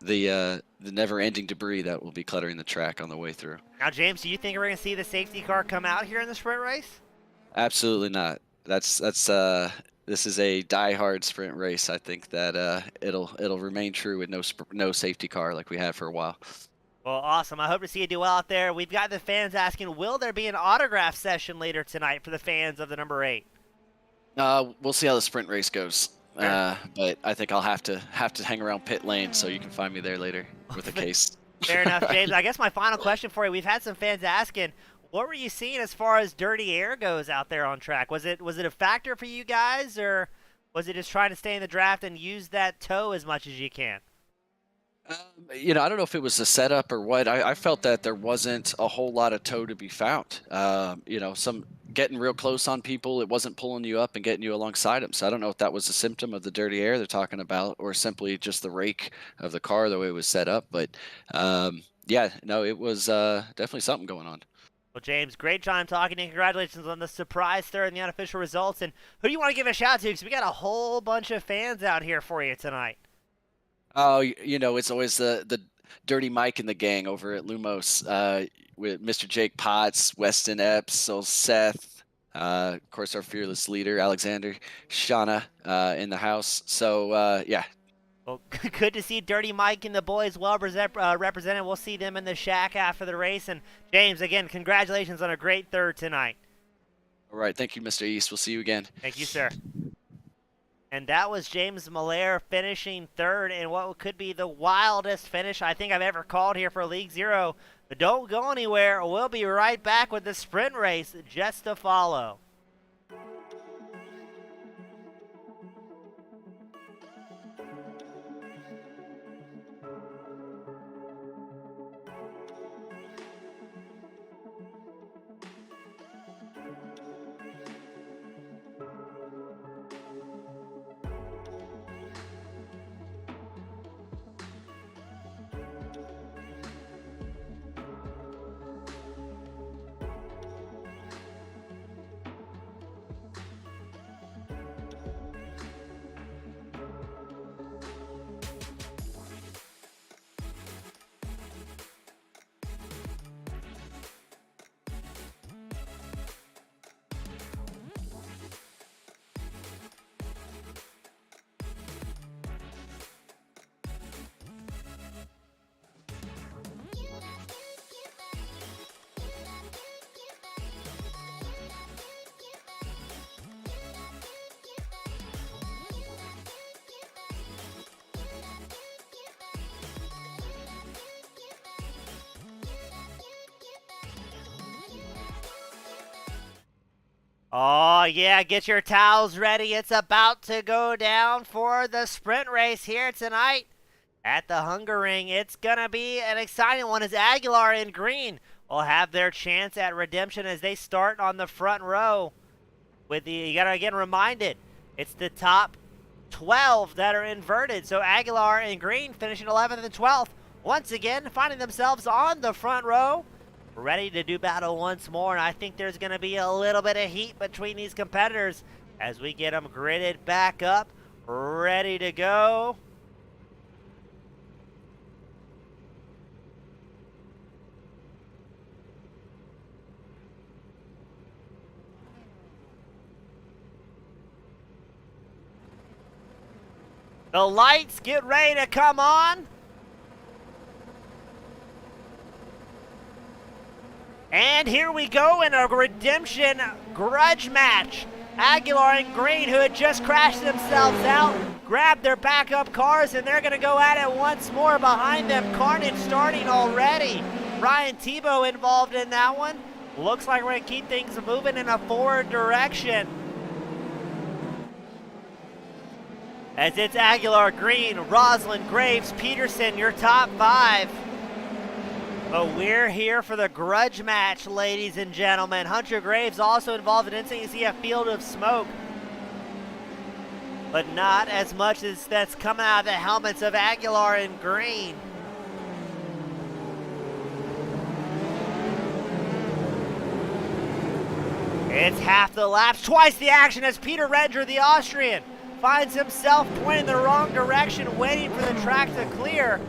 the never-ending debris that will be cluttering the track on the way through. Now, James, do you think we're going to see the safety car come out here in the sprint race? Absolutely not. That's this is a die-hard sprint race. I think that it'll remain true with no safety car like we had for a while. Well, awesome. I hope to see you do well out there. We've got the fans asking, will there be an autograph session later tonight for the fans of the number 8? We'll see how the sprint race goes. But I think I'll have to hang around pit lane so you can find me there later with a case. Fair enough, James. I guess my final question for you, we've had some fans asking, what were you seeing as far as dirty air goes out there on track? Was it a factor for you guys, or was it just trying to stay in the draft and use that toe as much as you can? You know, I don't know if it was a setup or what. I felt that there wasn't a whole lot of toe to be found. You know, some getting real close on people, it wasn't pulling you up and getting you alongside them. So I don't know if that was a symptom of the dirty air they're talking about, or simply just the rake of the car the way it was set up. But yeah, no, it was definitely something going on. Well, James, great time talking to you. Congratulations on the surprise third in the unofficial results. And who do you want to give a shout to? Because we got a whole bunch of fans out here for you tonight. Oh, you know, it's always the dirty Mike and the gang over at Lumos with Mr. Jake Potts, Weston Epps, so Seth, of course, our fearless leader, Alexander, Shauna in the house. So, yeah. Well, good to see Dirty Mike and the boys well represented. We'll see them in the shack after the race. And, James, again, congratulations on a great third tonight. All right. Thank you, Mr. East. We'll see you again. Thank you, sir. And that was James Malaire finishing third in what could be the wildest finish I think I've ever called here for League Zero. But don't go anywhere. We'll be right back with the sprint race just to follow. Oh, yeah, get your towels ready. It's about to go down for the sprint race here tonight at the Hunger Ring. It's going to be an exciting one as Aguilar in green will have their chance at redemption as they start on the front row. You got to again reminded, it's the top 12 that are inverted. So Aguilar in green finishing 11th and 12th. Once again, finding themselves on the front row, ready to do battle once more, and I think there's going to be a little bit of heat between these competitors as we get them gridded back up, ready to go. The lights get ready to come on. And here we go in a redemption grudge match. Aguilar and Green, who had just crashed themselves out, grabbed their backup cars, and they're going to go at it once more behind them. Carnage starting already. Ryan Tebow involved in that one. Looks like we're going to keep things moving in a forward direction. As it's Aguilar, Green, Roslin, Graves, Peterson, your top 5. But we're here for the grudge match, ladies and gentlemen. Hunter Graves also involved in instant. You see a field of smoke, but not as much as that's coming out of the helmets of Aguilar and Green. It's half the laps, twice the action as Peter Redger, the Austrian, finds himself pointing the wrong direction, waiting for the track to clear.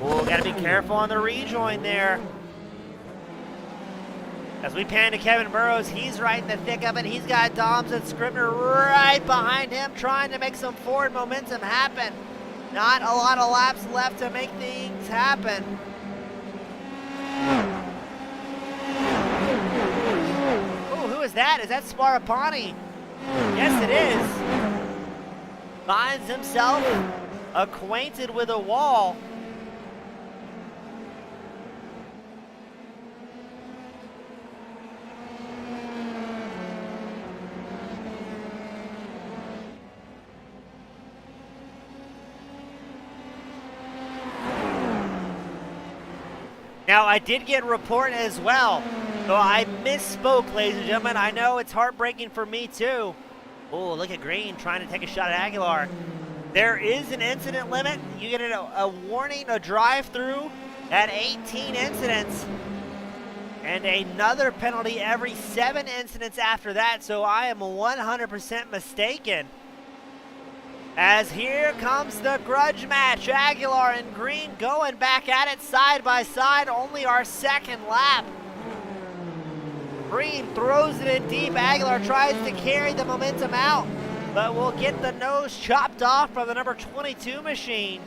Oh, gotta be careful on the rejoin there. As we pan to Kevin Burrows, he's right in the thick of it. He's got Doms and Scribner right behind him, trying to make some forward momentum happen. Not a lot of laps left to make things happen. Oh, who is that? Is that Sparapani? Yes, it is. Finds himself acquainted with a wall. Now, I did get a report as well, so I misspoke, ladies and gentlemen. I know it's heartbreaking for me, too. Oh, look at Green trying to take a shot at Aguilar. There is an incident limit. You get a warning, a drive-through at 18 incidents, and another penalty every 7 incidents after that, so I am 100% mistaken. As here comes the grudge match. Aguilar and Green going back at it side by side. Only our second lap. Green throws it in deep. Aguilar tries to carry the momentum out, but will get the nose chopped off from the number 22 machine.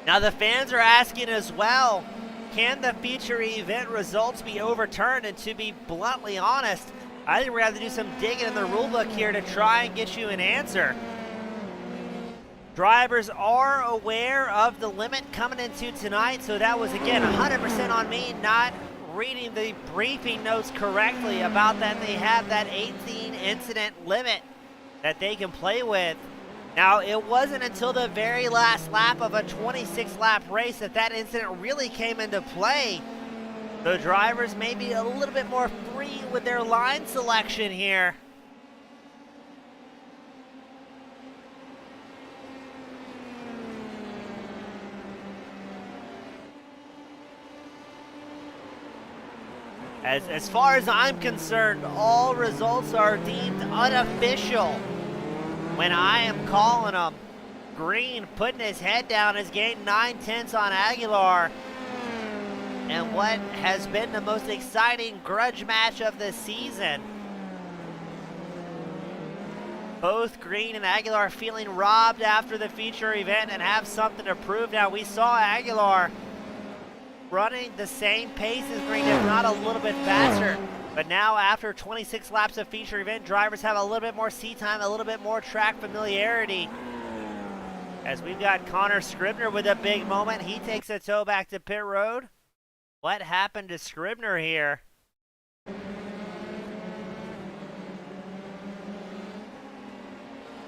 Now the fans are asking as well, can the feature event results be overturned? And to be bluntly honest, I think we're going to have to do some digging in the rulebook here to try and get you an answer. Drivers are aware of the limit coming into tonight, so that was, again, 100% on me not reading the briefing notes correctly about that. They have that 18 incident limit that they can play with. Now, it wasn't until the very last lap of a 26-lap race that that incident really came into play. The drivers may be a little bit more free with their line selection here. As far as I'm concerned, all results are deemed unofficial when I am calling them. Green putting his head down has gained 9/10 on Aguilar. And what has been the most exciting grudge match of the season. Both Green and Aguilar feeling robbed after the feature event and have something to prove. Now, we saw Aguilar running the same pace as Green, if not a little bit faster. But now, after 26 laps of feature event, drivers have a little bit more seat time, a little bit more track familiarity. As we've got Connor Scribner with a big moment. He takes a tow back to pit road. What happened to Scribner here?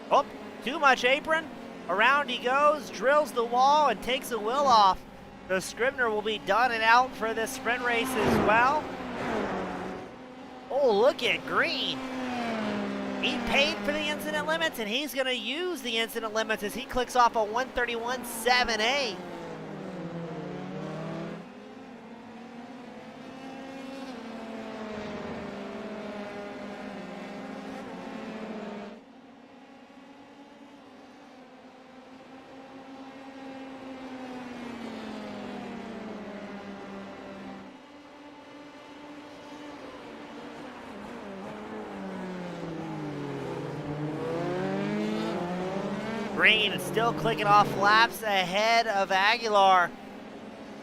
Oh, too much apron. Around he goes, drills the wall, and takes a wheel off. So Scribner will be done and out for this sprint race as well. Oh, look at Green. He paid for the incident limits, and he's going to use the incident limits as he clicks off a 131.78. Green still clicking off laps ahead of Aguilar.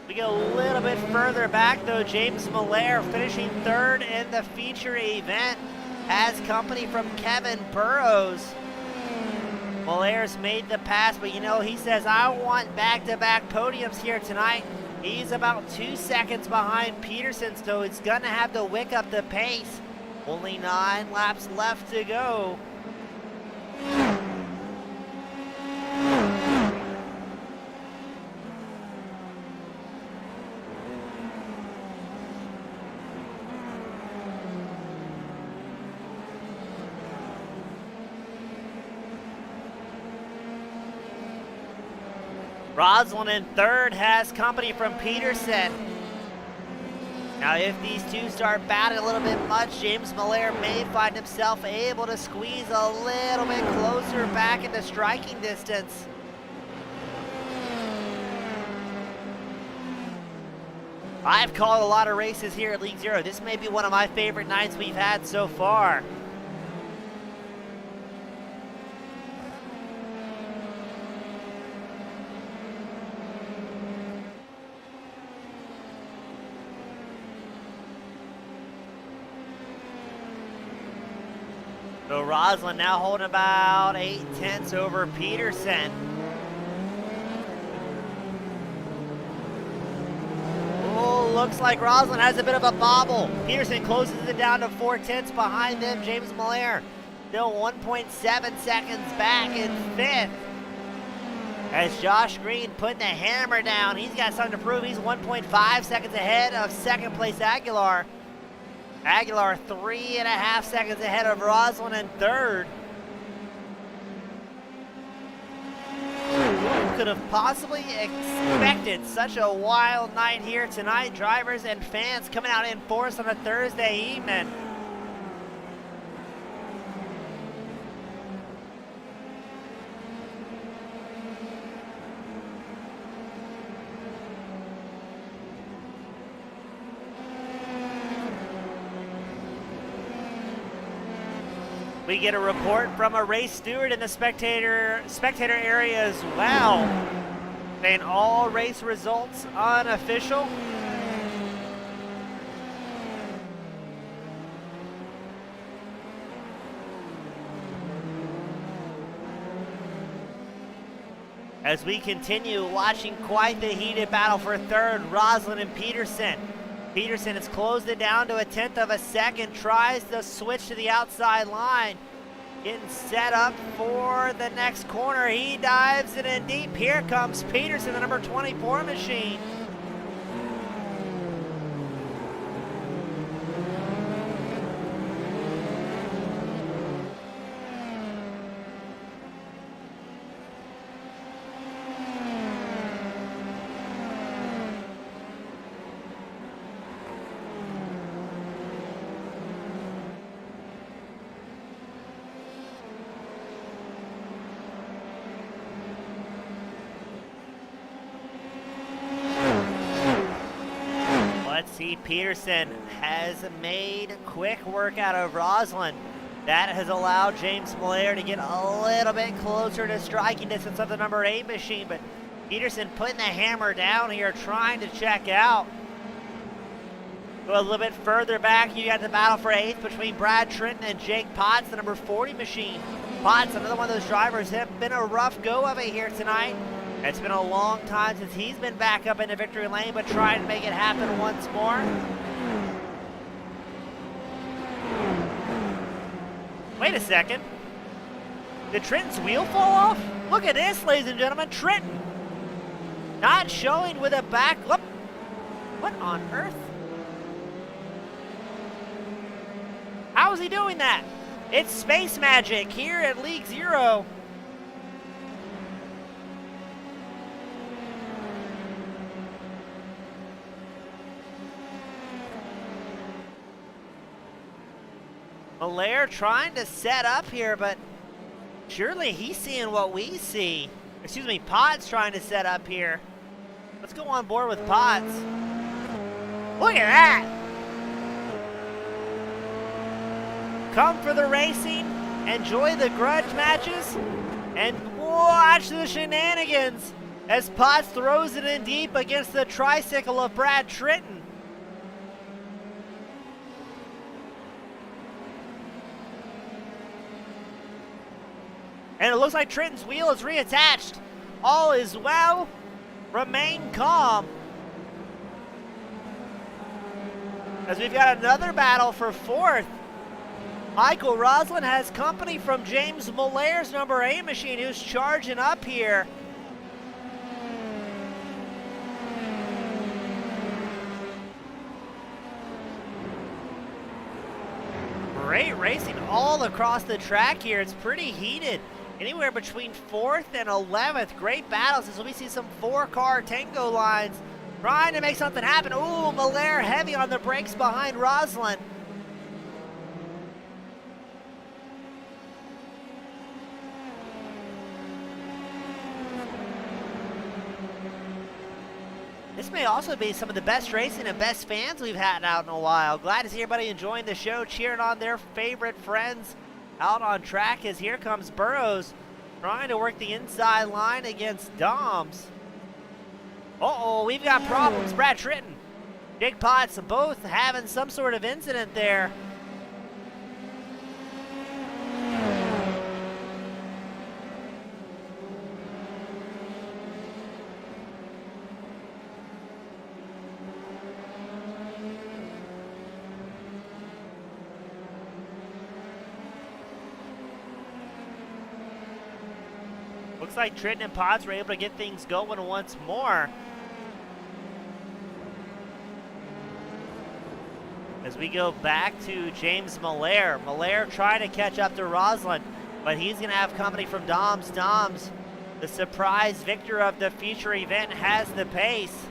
We go a little bit further back though. James Miller finishing third in the feature event has company from Kevin Burrows. Miller's made the pass, but you know, he says, I want back-to-back podiums here tonight. He's about 2 seconds behind Peterson, so he's gonna have to wick up the pace. Only 9 laps left to go. Roslin in third has company from Peterson. Now if these two start batting a little bit much, James Miller may find himself able to squeeze a little bit closer back into striking distance. I've called a lot of races here at League Zero. This may be one of my favorite nights we've had so far. So Roslin now holding about 8/10 over Peterson. Oh, looks like Roslin has a bit of a bobble. Peterson closes it down to 4/10 behind them. James Miller still 1.7 seconds back in fifth. As Josh Green putting the hammer down. He's got something to prove. He's 1.5 seconds ahead of second place Aguilar. Aguilar 3.5 seconds ahead of Roslin in third. Who could have possibly expected such a wild night here tonight? Drivers and fans coming out in force on a Thursday evening. We get a report from a race steward in the spectator area as well, saying all race results unofficial. As we continue watching quite the heated battle for third, Roslin and Peterson. Peterson has closed it down to 1/10 of a second, tries to switch to the outside line. Getting set up for the next corner. He dives it in deep. Here comes Peterson, the number 24 machine. Let's see, Peterson has made quick work out of Roslin. That has allowed James Miller to get a little bit closer to striking distance of the number 8 machine, but Peterson putting the hammer down here, trying to check out. Go a little bit further back, you got the battle for 8th between Brad Trenton and Jake Potts, the number 40 machine. Potts, another one of those drivers, have been a rough go of it here tonight. It's been a long time since he's been back up into victory lane, but trying to make it happen once more. Wait a second. Did Trenton's wheel fall off? Look at this, ladies and gentlemen. Trenton not showing with a back. Whoop. What on earth? How is he doing that? It's space magic here at League Zero. Miller trying to set up here, but surely he's seeing what we see. Excuse me, Potts trying to set up here. Let's go on board with Potts. Look at that! Come for the racing, enjoy the grudge matches, and more Watch the shenanigans as Potts throws it in deep against the tricycle of Brad Trenton. And it looks like Trenton's wheel is reattached. All is well. Remain calm. As we've got another battle for fourth. Michael Roslin has company from James Molaire's number 8 machine, who's charging up here. Great racing all across the track here. It's pretty heated. Anywhere between 4th and 11th. Great battles as we see some 4-car tango lines trying to make something happen. Ooh, Molaire heavy on the brakes behind Roslin. This may also be some of the best racing and best fans we've had out in a while. Glad to see everybody enjoying the show, cheering on their favorite friends out on track as here comes Burrows trying to work the inside line against Doms. Uh-oh, we've got problems. Brad Trenton, Jake Potts, both having some sort of incident there. Looks like Trenton and Potts were able to get things going once more. As we go back to James Molaire. Molaire trying to catch up to Roslin, but he's going to have company from Doms. Doms, the surprise victor of the feature event, has the pace.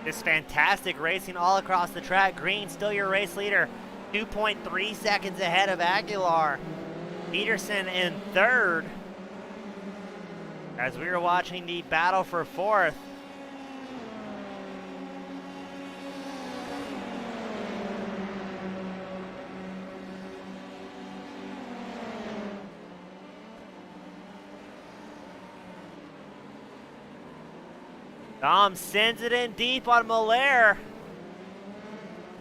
Just fantastic racing all across the track. Green still your race leader, 2.3 seconds ahead of Aguilar. Peterson in 3rd. As we were watching the battle for 4th. Dom sends it in deep on Molaire.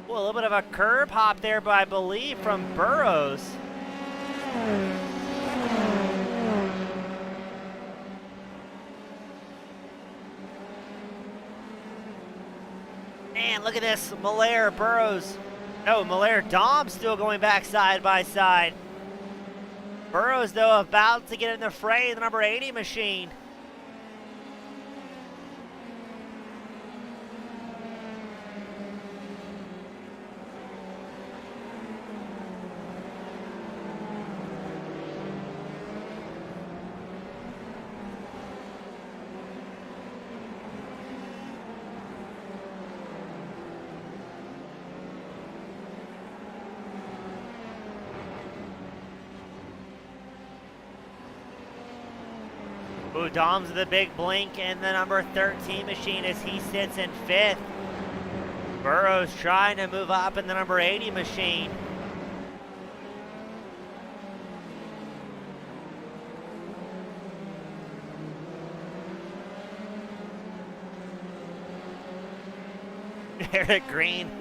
Ooh, a little bit of a curb hop there, but I believe from Burrows. Man, look at this. Molaire, Burrows. No, Molaire, Dom still going back side by side. Burrows, though, about to get in the fray in the number 80 machine. Ooh, Dom's the big blink in the number 13 machine as he sits in 5th. Burrows trying to move up in the number 80 machine. Eric Green.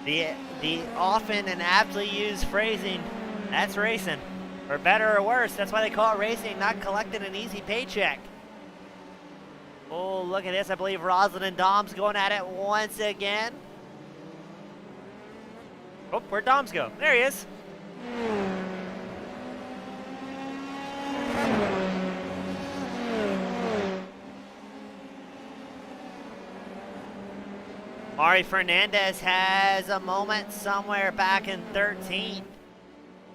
The often and aptly used phrasing, that's racing. For better or worse, that's why they call it racing, not collecting an easy paycheck. Oh, look at this. I believe Roslin and Dom's going at it once again. Oh, where'd Dom's go? There he is. Ari Fernandez has a moment somewhere back in 13th.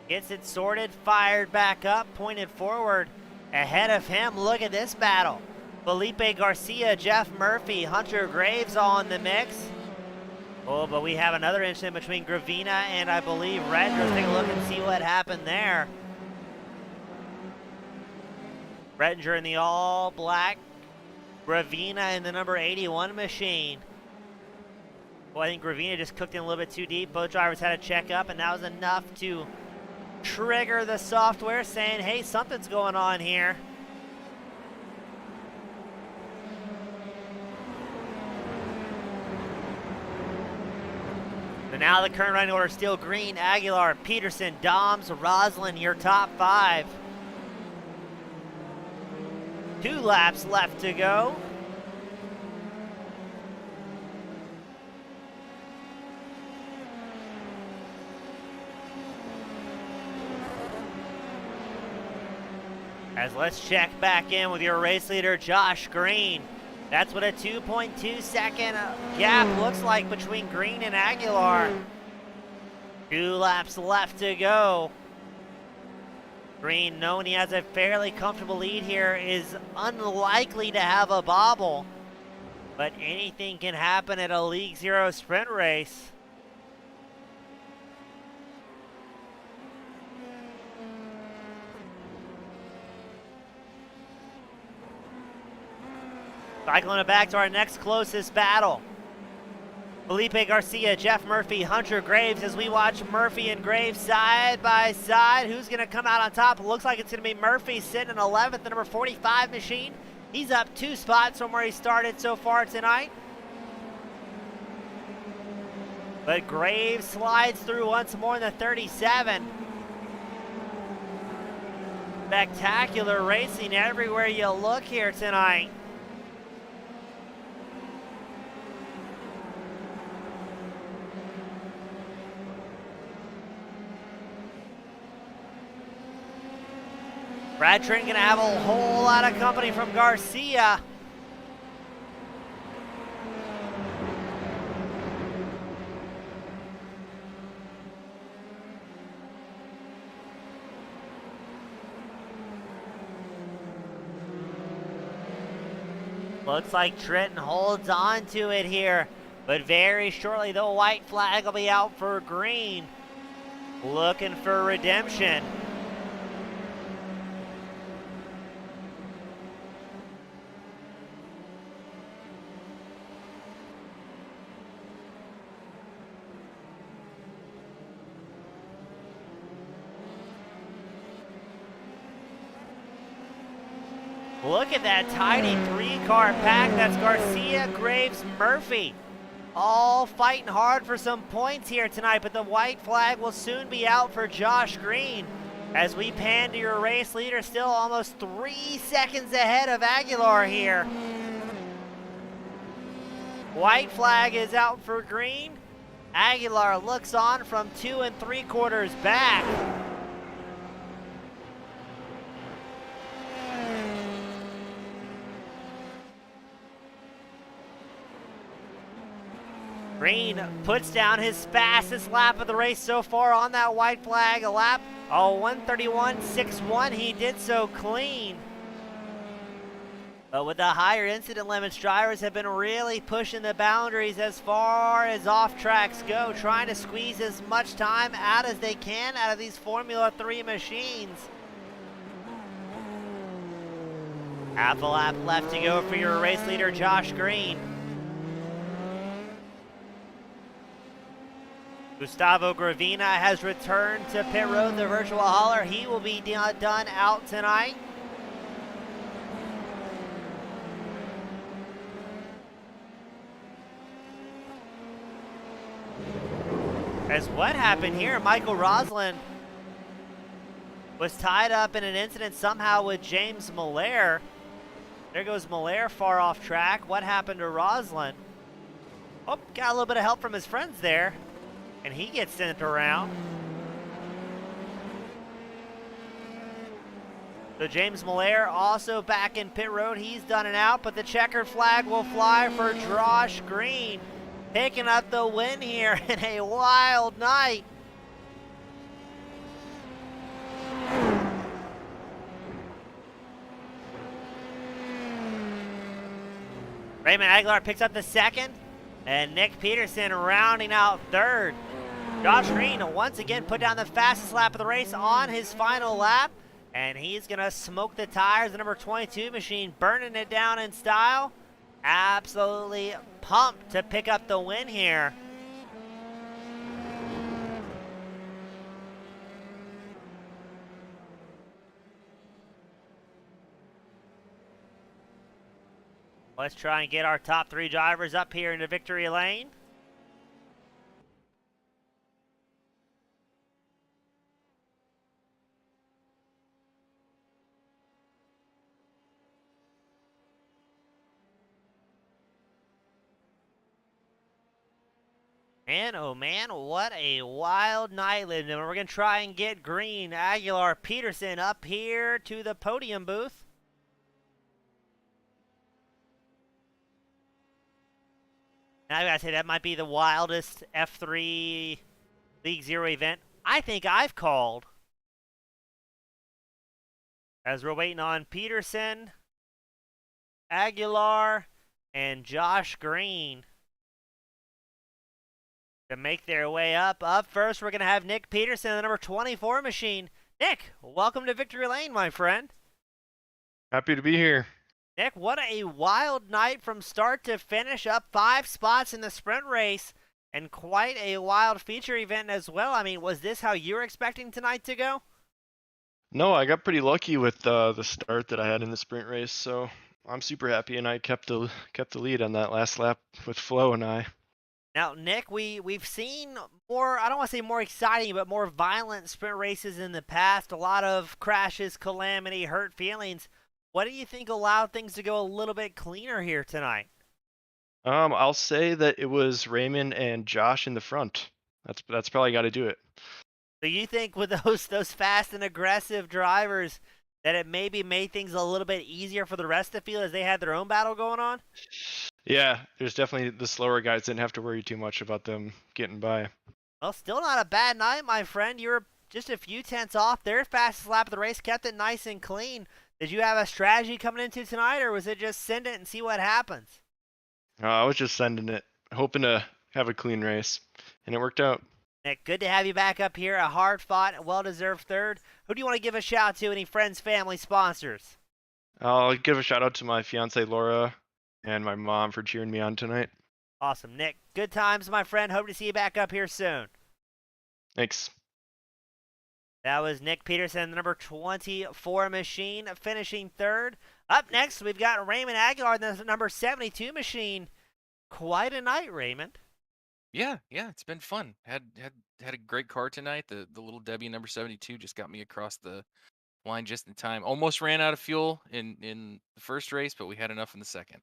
Gets it sorted, fired back up, pointed forward. Ahead of him, look at this battle. Felipe Garcia, Jeff Murphy, Hunter Graves all in the mix. Oh, but we have another incident between Gravina and I believe Redger. Let's take a look and see what happened there. Redger in the all black Gravina in the number 81 machine. Well, I think Gravina just cooked in a little bit too deep. Both drivers had to check up, and that was enough to trigger the software saying, hey, something's going on here. So now the current running order is still green. Aguilar, Peterson, Doms, Roslin, your top 5. 2 laps left to go. As let's check back in with your race leader, Josh Green. That's what a 2.2 second gap looks like between Green and Aguilar. 2 laps left to go. Green, knowing he has a fairly comfortable lead here, is unlikely to have a bobble. But anything can happen at a League Zero sprint race. Cycling it back to our next closest battle. Felipe Garcia, Jeff Murphy, Hunter Graves, as we watch Murphy and Graves side by side. Who's going to come out on top? It looks like it's going to be Murphy sitting in 11th, the number 45 machine. He's up 2 spots from where he started so far tonight. But Graves slides through once more in the 37. Spectacular racing everywhere you look here tonight. Brad Trenton gonna have a whole lot of company from Garcia. Looks like Trenton holds on to it here, but very shortly the white flag will be out for Green. Looking for redemption. Look at that tiny 3-car pack. That's Garcia, Graves, Murphy. All fighting hard for some points here tonight, but the white flag will soon be out for Josh Green. As we pan to your race leader, still almost 3 seconds ahead of Aguilar here. White flag is out for Green. Aguilar looks on from 2 3/4 back. Green puts down his fastest lap of the race so far on that white flag. A lap, 1:31.61. He did so clean. But with the higher incident limits, drivers have been really pushing the boundaries as far as off tracks go, trying to squeeze as much time out as they can out of these Formula 3 machines. Half a lap left to go for your race leader, Josh Green. Gustavo Gravina has returned to pit road, the virtual hauler. He will be done out tonight. As what happened here, Michael Roslin was tied up in an incident somehow with James Miller. There goes Miller far off track. What happened to Roslin? Oh, got a little bit of help from his friends there. And he gets sent around. So James Miller also back in pit road. He's done and out, but the checkered flag will fly for Josh Green. Picking up the win here in a wild night. Raymond Aguilar picks up the second, and Nick Peterson rounding out third. Josh Green once again put down the fastest lap of the race on his final lap. And he's going to smoke the tires. The number 22 machine burning it down in style. Absolutely pumped to pick up the win here. Let's try and get our top 3 drivers up here into victory lane. And oh man, what a wild night lived in. We're going to try and get Green, Aguilar, Peterson up here to the podium booth. And I gotta say, that might be the wildest F3 League Zero event I think I've called. As we're waiting on Peterson, Aguilar, and Josh Green to make their way up. Up first, we're going to have Nick Peterson, the number 24 machine. Nick, welcome to Victory Lane, my friend. Happy to be here. Nick, what a wild night from start to finish, up 5 spots in the sprint race, and quite a wild feature event as well. I mean, was this how you were expecting tonight to go? No, I got pretty lucky with the start that I had in the sprint race, so I'm super happy, and I kept the lead on that last lap with Flo and I. Now, Nick, we've seen more, I don't want to say more exciting, but more violent sprint races in the past. A lot of crashes, calamity, hurt feelings. What do you think allowed things to go a little bit cleaner here tonight? I'll say that it was Raymond and Josh in the front. That's probably got to do it. So you think with those fast and aggressive drivers that it maybe made things a little bit easier for the rest of the field as they had their own battle going on? Yeah, there's definitely the slower guys didn't have to worry too much about them getting by. Well, still not a bad night, my friend. You were just a few tenths off. Their fastest lap of the race kept it nice and clean. Did you have a strategy coming into tonight, or was it just send it and see what happens? I was just sending it, hoping to have a clean race, and it worked out. Nick, good to have you back up here. A hard-fought, well-deserved third. Who do you want to give a shout to? Any friends, family, sponsors? I'll give a shout out to my fiance Laura and my mom for cheering me on tonight. Awesome, Nick. Good times, my friend. Hope to see you back up here soon. Thanks. That was Nick Peterson, the number 24 machine, finishing third. Up next, we've got Raymond Aguilar, the number 72 machine. Quite a night, Raymond. Yeah, it's been fun. Had a great car tonight. The little Debbie number 72 just got me across the line just in time. Almost ran out of fuel in the first race, but we had enough in the second.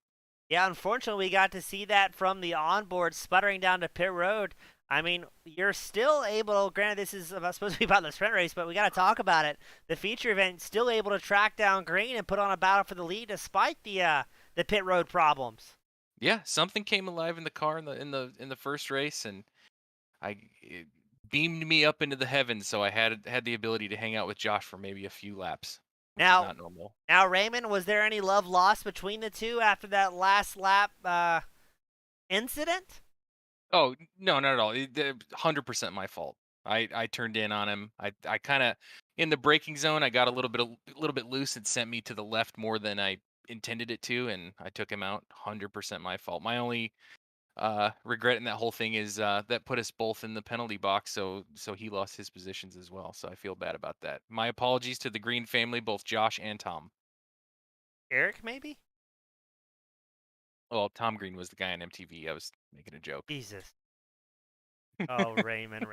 Yeah, unfortunately, we got to see that from the onboard, sputtering down to pit road. I mean, you're still able, granted this is supposed to be about the sprint race, but we got to talk about it. The feature event still able to track down Green and put on a battle for the lead despite the pit road problems. Yeah, something came alive in the car in the first race, and it beamed me up into the heavens. So I had the ability to hang out with Josh for maybe a few laps. Which is not normal. Now, Raymond, was there any love lost between the two after that last lap incident? Oh, no, not at all. 100% my fault. I turned in on him. I kind of in the braking zone. I got a little bit loose. It sent me to the left more than I intended it to, and I took him out. 100% my fault. My only regret in that whole thing is that put us both in the penalty box. So he lost his positions as well. So I feel bad about that. My apologies to the Green family, both Josh and Tom. Eric, maybe? Well, Tom Green was the guy on MTV. I was making a joke. Jesus. Oh, Raymond.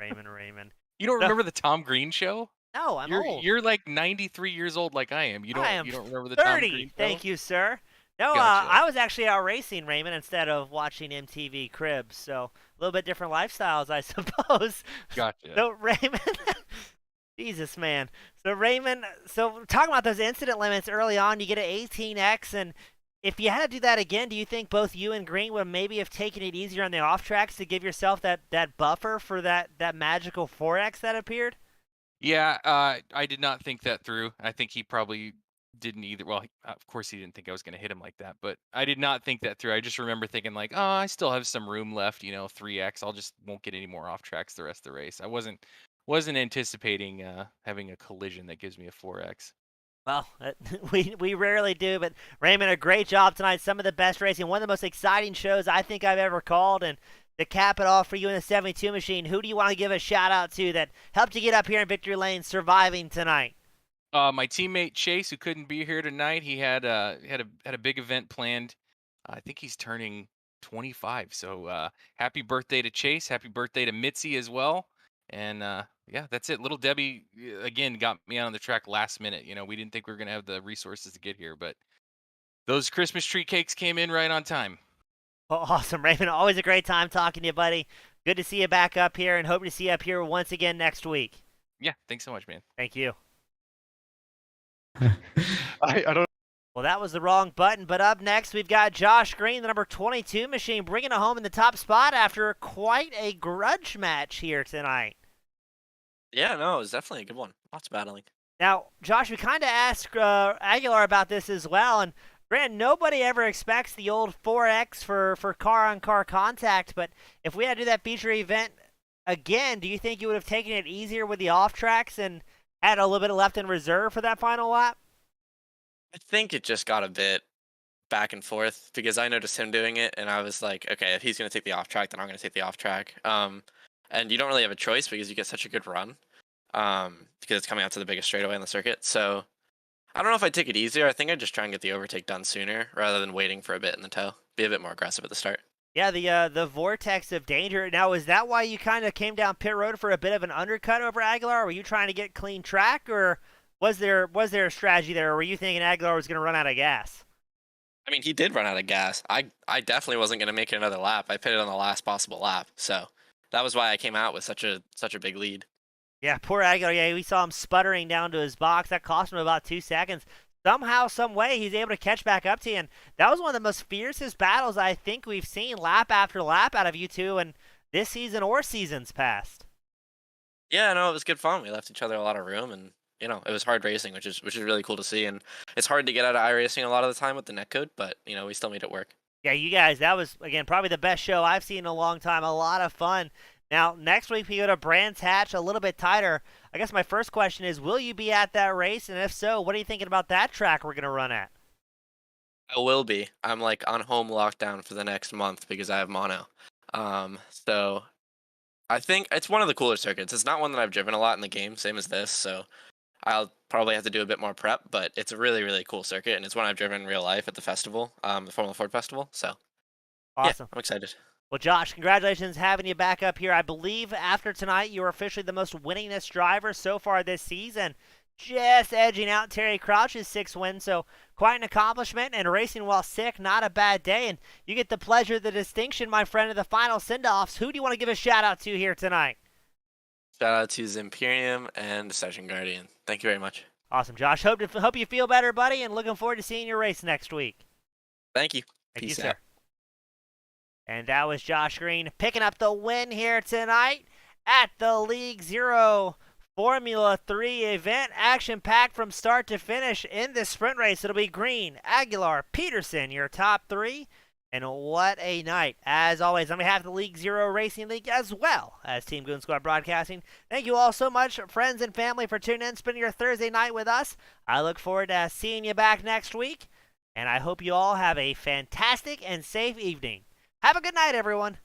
You don't remember the Tom Green show? No, I'm old. You're like 93 years old like I am. You don't remember the 30. Tom Green show? Thank you, sir. No, Gotcha. I was actually out racing, Raymond, instead of watching MTV Cribs. So a little bit different lifestyles, I suppose. Gotcha. So Raymond, Jesus, man. So Raymond, talking about those incident limits early on, you get an 18X, and if you had to do that again, do you think both you and Green would maybe have taken it easier on the off tracks to give yourself that buffer for that magical 4X that appeared? Yeah, I did not think that through. I think he probably didn't either. Well, of course he didn't think I was going to hit him like that, but I did not think that through. I just remember thinking like, oh, I still have some room left, 3X. Won't get any more off tracks the rest of the race. I wasn't anticipating having a collision that gives me a 4X. Well, we rarely do, but Raymond, a great job tonight. Some of the best racing, one of the most exciting shows I think I've ever called. And to cap it off for you in the 72 machine, who do you want to give a shout out to that helped you get up here in victory lane surviving tonight? My teammate Chase, who couldn't be here tonight, he had a big event planned. I think he's turning 25. So happy birthday to Chase. Happy birthday to Mitzi as well. And yeah, that's it. Little Debbie again got me on the track last minute. We didn't think we were gonna have the resources to get here, but those Christmas tree cakes came in right on time. Well, awesome, Raymond. Always a great time talking to you, buddy. Good to see you back up here, and hope to see you up here once again next week. Yeah, thanks so much, man. Thank you. I don't. Well, that was the wrong button, but up next we've got Josh Green, the number 22 machine, bringing it home in the top spot after quite a grudge match here tonight. Yeah, no, it was definitely a good one. Lots of battling. Now, Josh, we kind of asked Aguilar about this as well, and Grant, nobody ever expects the old 4X for car-on-car contact, but if we had to do that feature event again, do you think you would have taken it easier with the off-tracks and had a little bit left in reserve for that final lap? I think it just got a bit back and forth because I noticed him doing it, and I was like, okay, if he's going to take the off track, then I'm going to take the off track. And you don't really have a choice because you get such a good run because it's coming out to the biggest straightaway on the circuit. So I don't know if I'd take it easier. I think I'd just try and get the overtake done sooner rather than waiting for a bit in the toe. Be a bit more aggressive at the start. Yeah, the vortex of danger. Now, is that why you kind of came down pit road for a bit of an undercut over Aguilar? Were you trying to get clean track, or was there a strategy there, or were you thinking Aguilar was going to run out of gas? I mean, he did run out of gas. I definitely wasn't going to make it another lap. I pitted on the last possible lap, so that was why I came out with such a big lead. Yeah, poor Aguilar. Yeah, we saw him sputtering down to his box. That cost him about 2 seconds. Somehow, some way, he's able to catch back up to you. And that was one of the most fiercest battles I think we've seen lap after lap out of you two in this season or seasons past. Yeah, no, it was good fun. We left each other a lot of room, and it was hard racing, which is really cool to see. And it's hard to get out of iRacing a lot of the time with the netcode, but we still made it work. Yeah, you guys, that was again probably the best show I've seen in a long time. A lot of fun. Now, next week we go to Brands Hatch, a little bit tighter. I guess my first question is, will you be at that race? And if so, what are you thinking about that track we're going to run at? I will be. I'm like on home lockdown for the next month because I have mono. So I think it's one of the cooler circuits. It's not one that I've driven a lot in the game, same as this. So I'll probably have to do a bit more prep, but it's a really, really cool circuit. And it's one I've driven in real life at the festival, the Formula Ford Festival. So awesome. Yeah, I'm excited. Well, Josh, congratulations having you back up here. I believe after tonight, you are officially the most winningest driver so far this season, just edging out Terry Crouch's 6 wins. So quite an accomplishment, and racing while sick, not a bad day. And you get the pleasure, the distinction, my friend, of the final send-offs. Who do you want to give a shout-out to here tonight? Shout out to Zimperium and Session Guardian. Thank you very much. Awesome, Josh. Hope you feel better, buddy, and looking forward to seeing your race next week. Thank you. Thank you, Peace sir. out. And that was Josh Green picking up the win here tonight at the League Zero Formula 3 event. Action-packed from start to finish in this sprint race. It'll be Green, Aguilar, Peterson, your top three. And what a night. As always, on behalf of the League Zero Racing League, as well as Team Goon Squad Broadcasting, thank you all so much, friends and family, for tuning in, spending your Thursday night with us. I look forward to seeing you back next week, and I hope you all have a fantastic and safe evening. Have a good night, everyone.